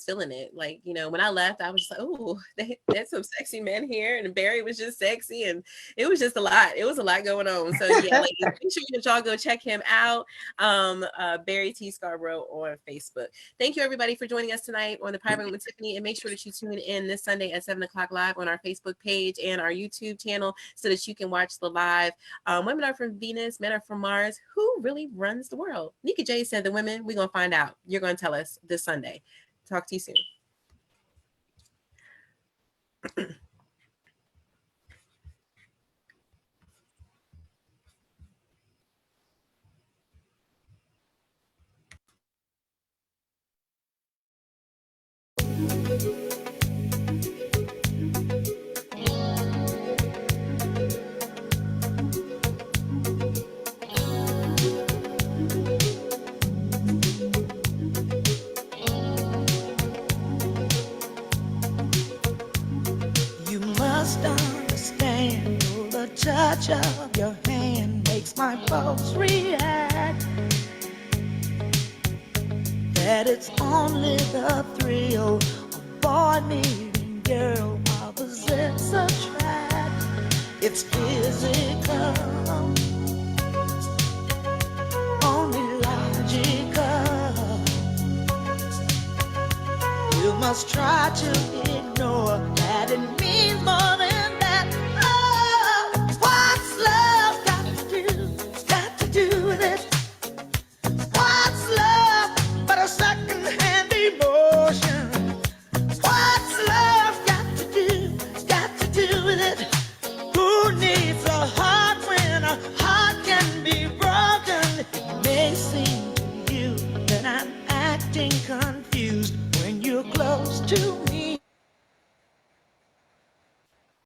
feeling it. Like, you know, when I left, I was like, oh, there's some sexy men here, and Barry was just sexy, and it was just a lot. It was a lot going on. So yeah, ladies, make sure that y'all go check him out. Barry T. Scarborough on Facebook. Thank you everybody for joining us tonight on the Private Room with Tiffany, and make sure that you tune in this Sunday at 7:00 live on our Facebook page and our YouTube channel so that you can watch the live. Women are from Venus, men are from Mars. Who really runs the world? Nika J said the women. We're gonna find out. You're gonna tell us this Sunday. Talk to you soon. Understand, the touch of your hand makes my pulse react. That it's only the thrill of boy meeting girl, opposites attract. It's physical, only logical. You must try to ignore that it means more than that. Oh, what's love got to do with it? What's love but a second-hand emotion? What's love got to do with it? Who needs a heart when a heart can be broken? It may seem to you that I'm acting confused when you're close to me.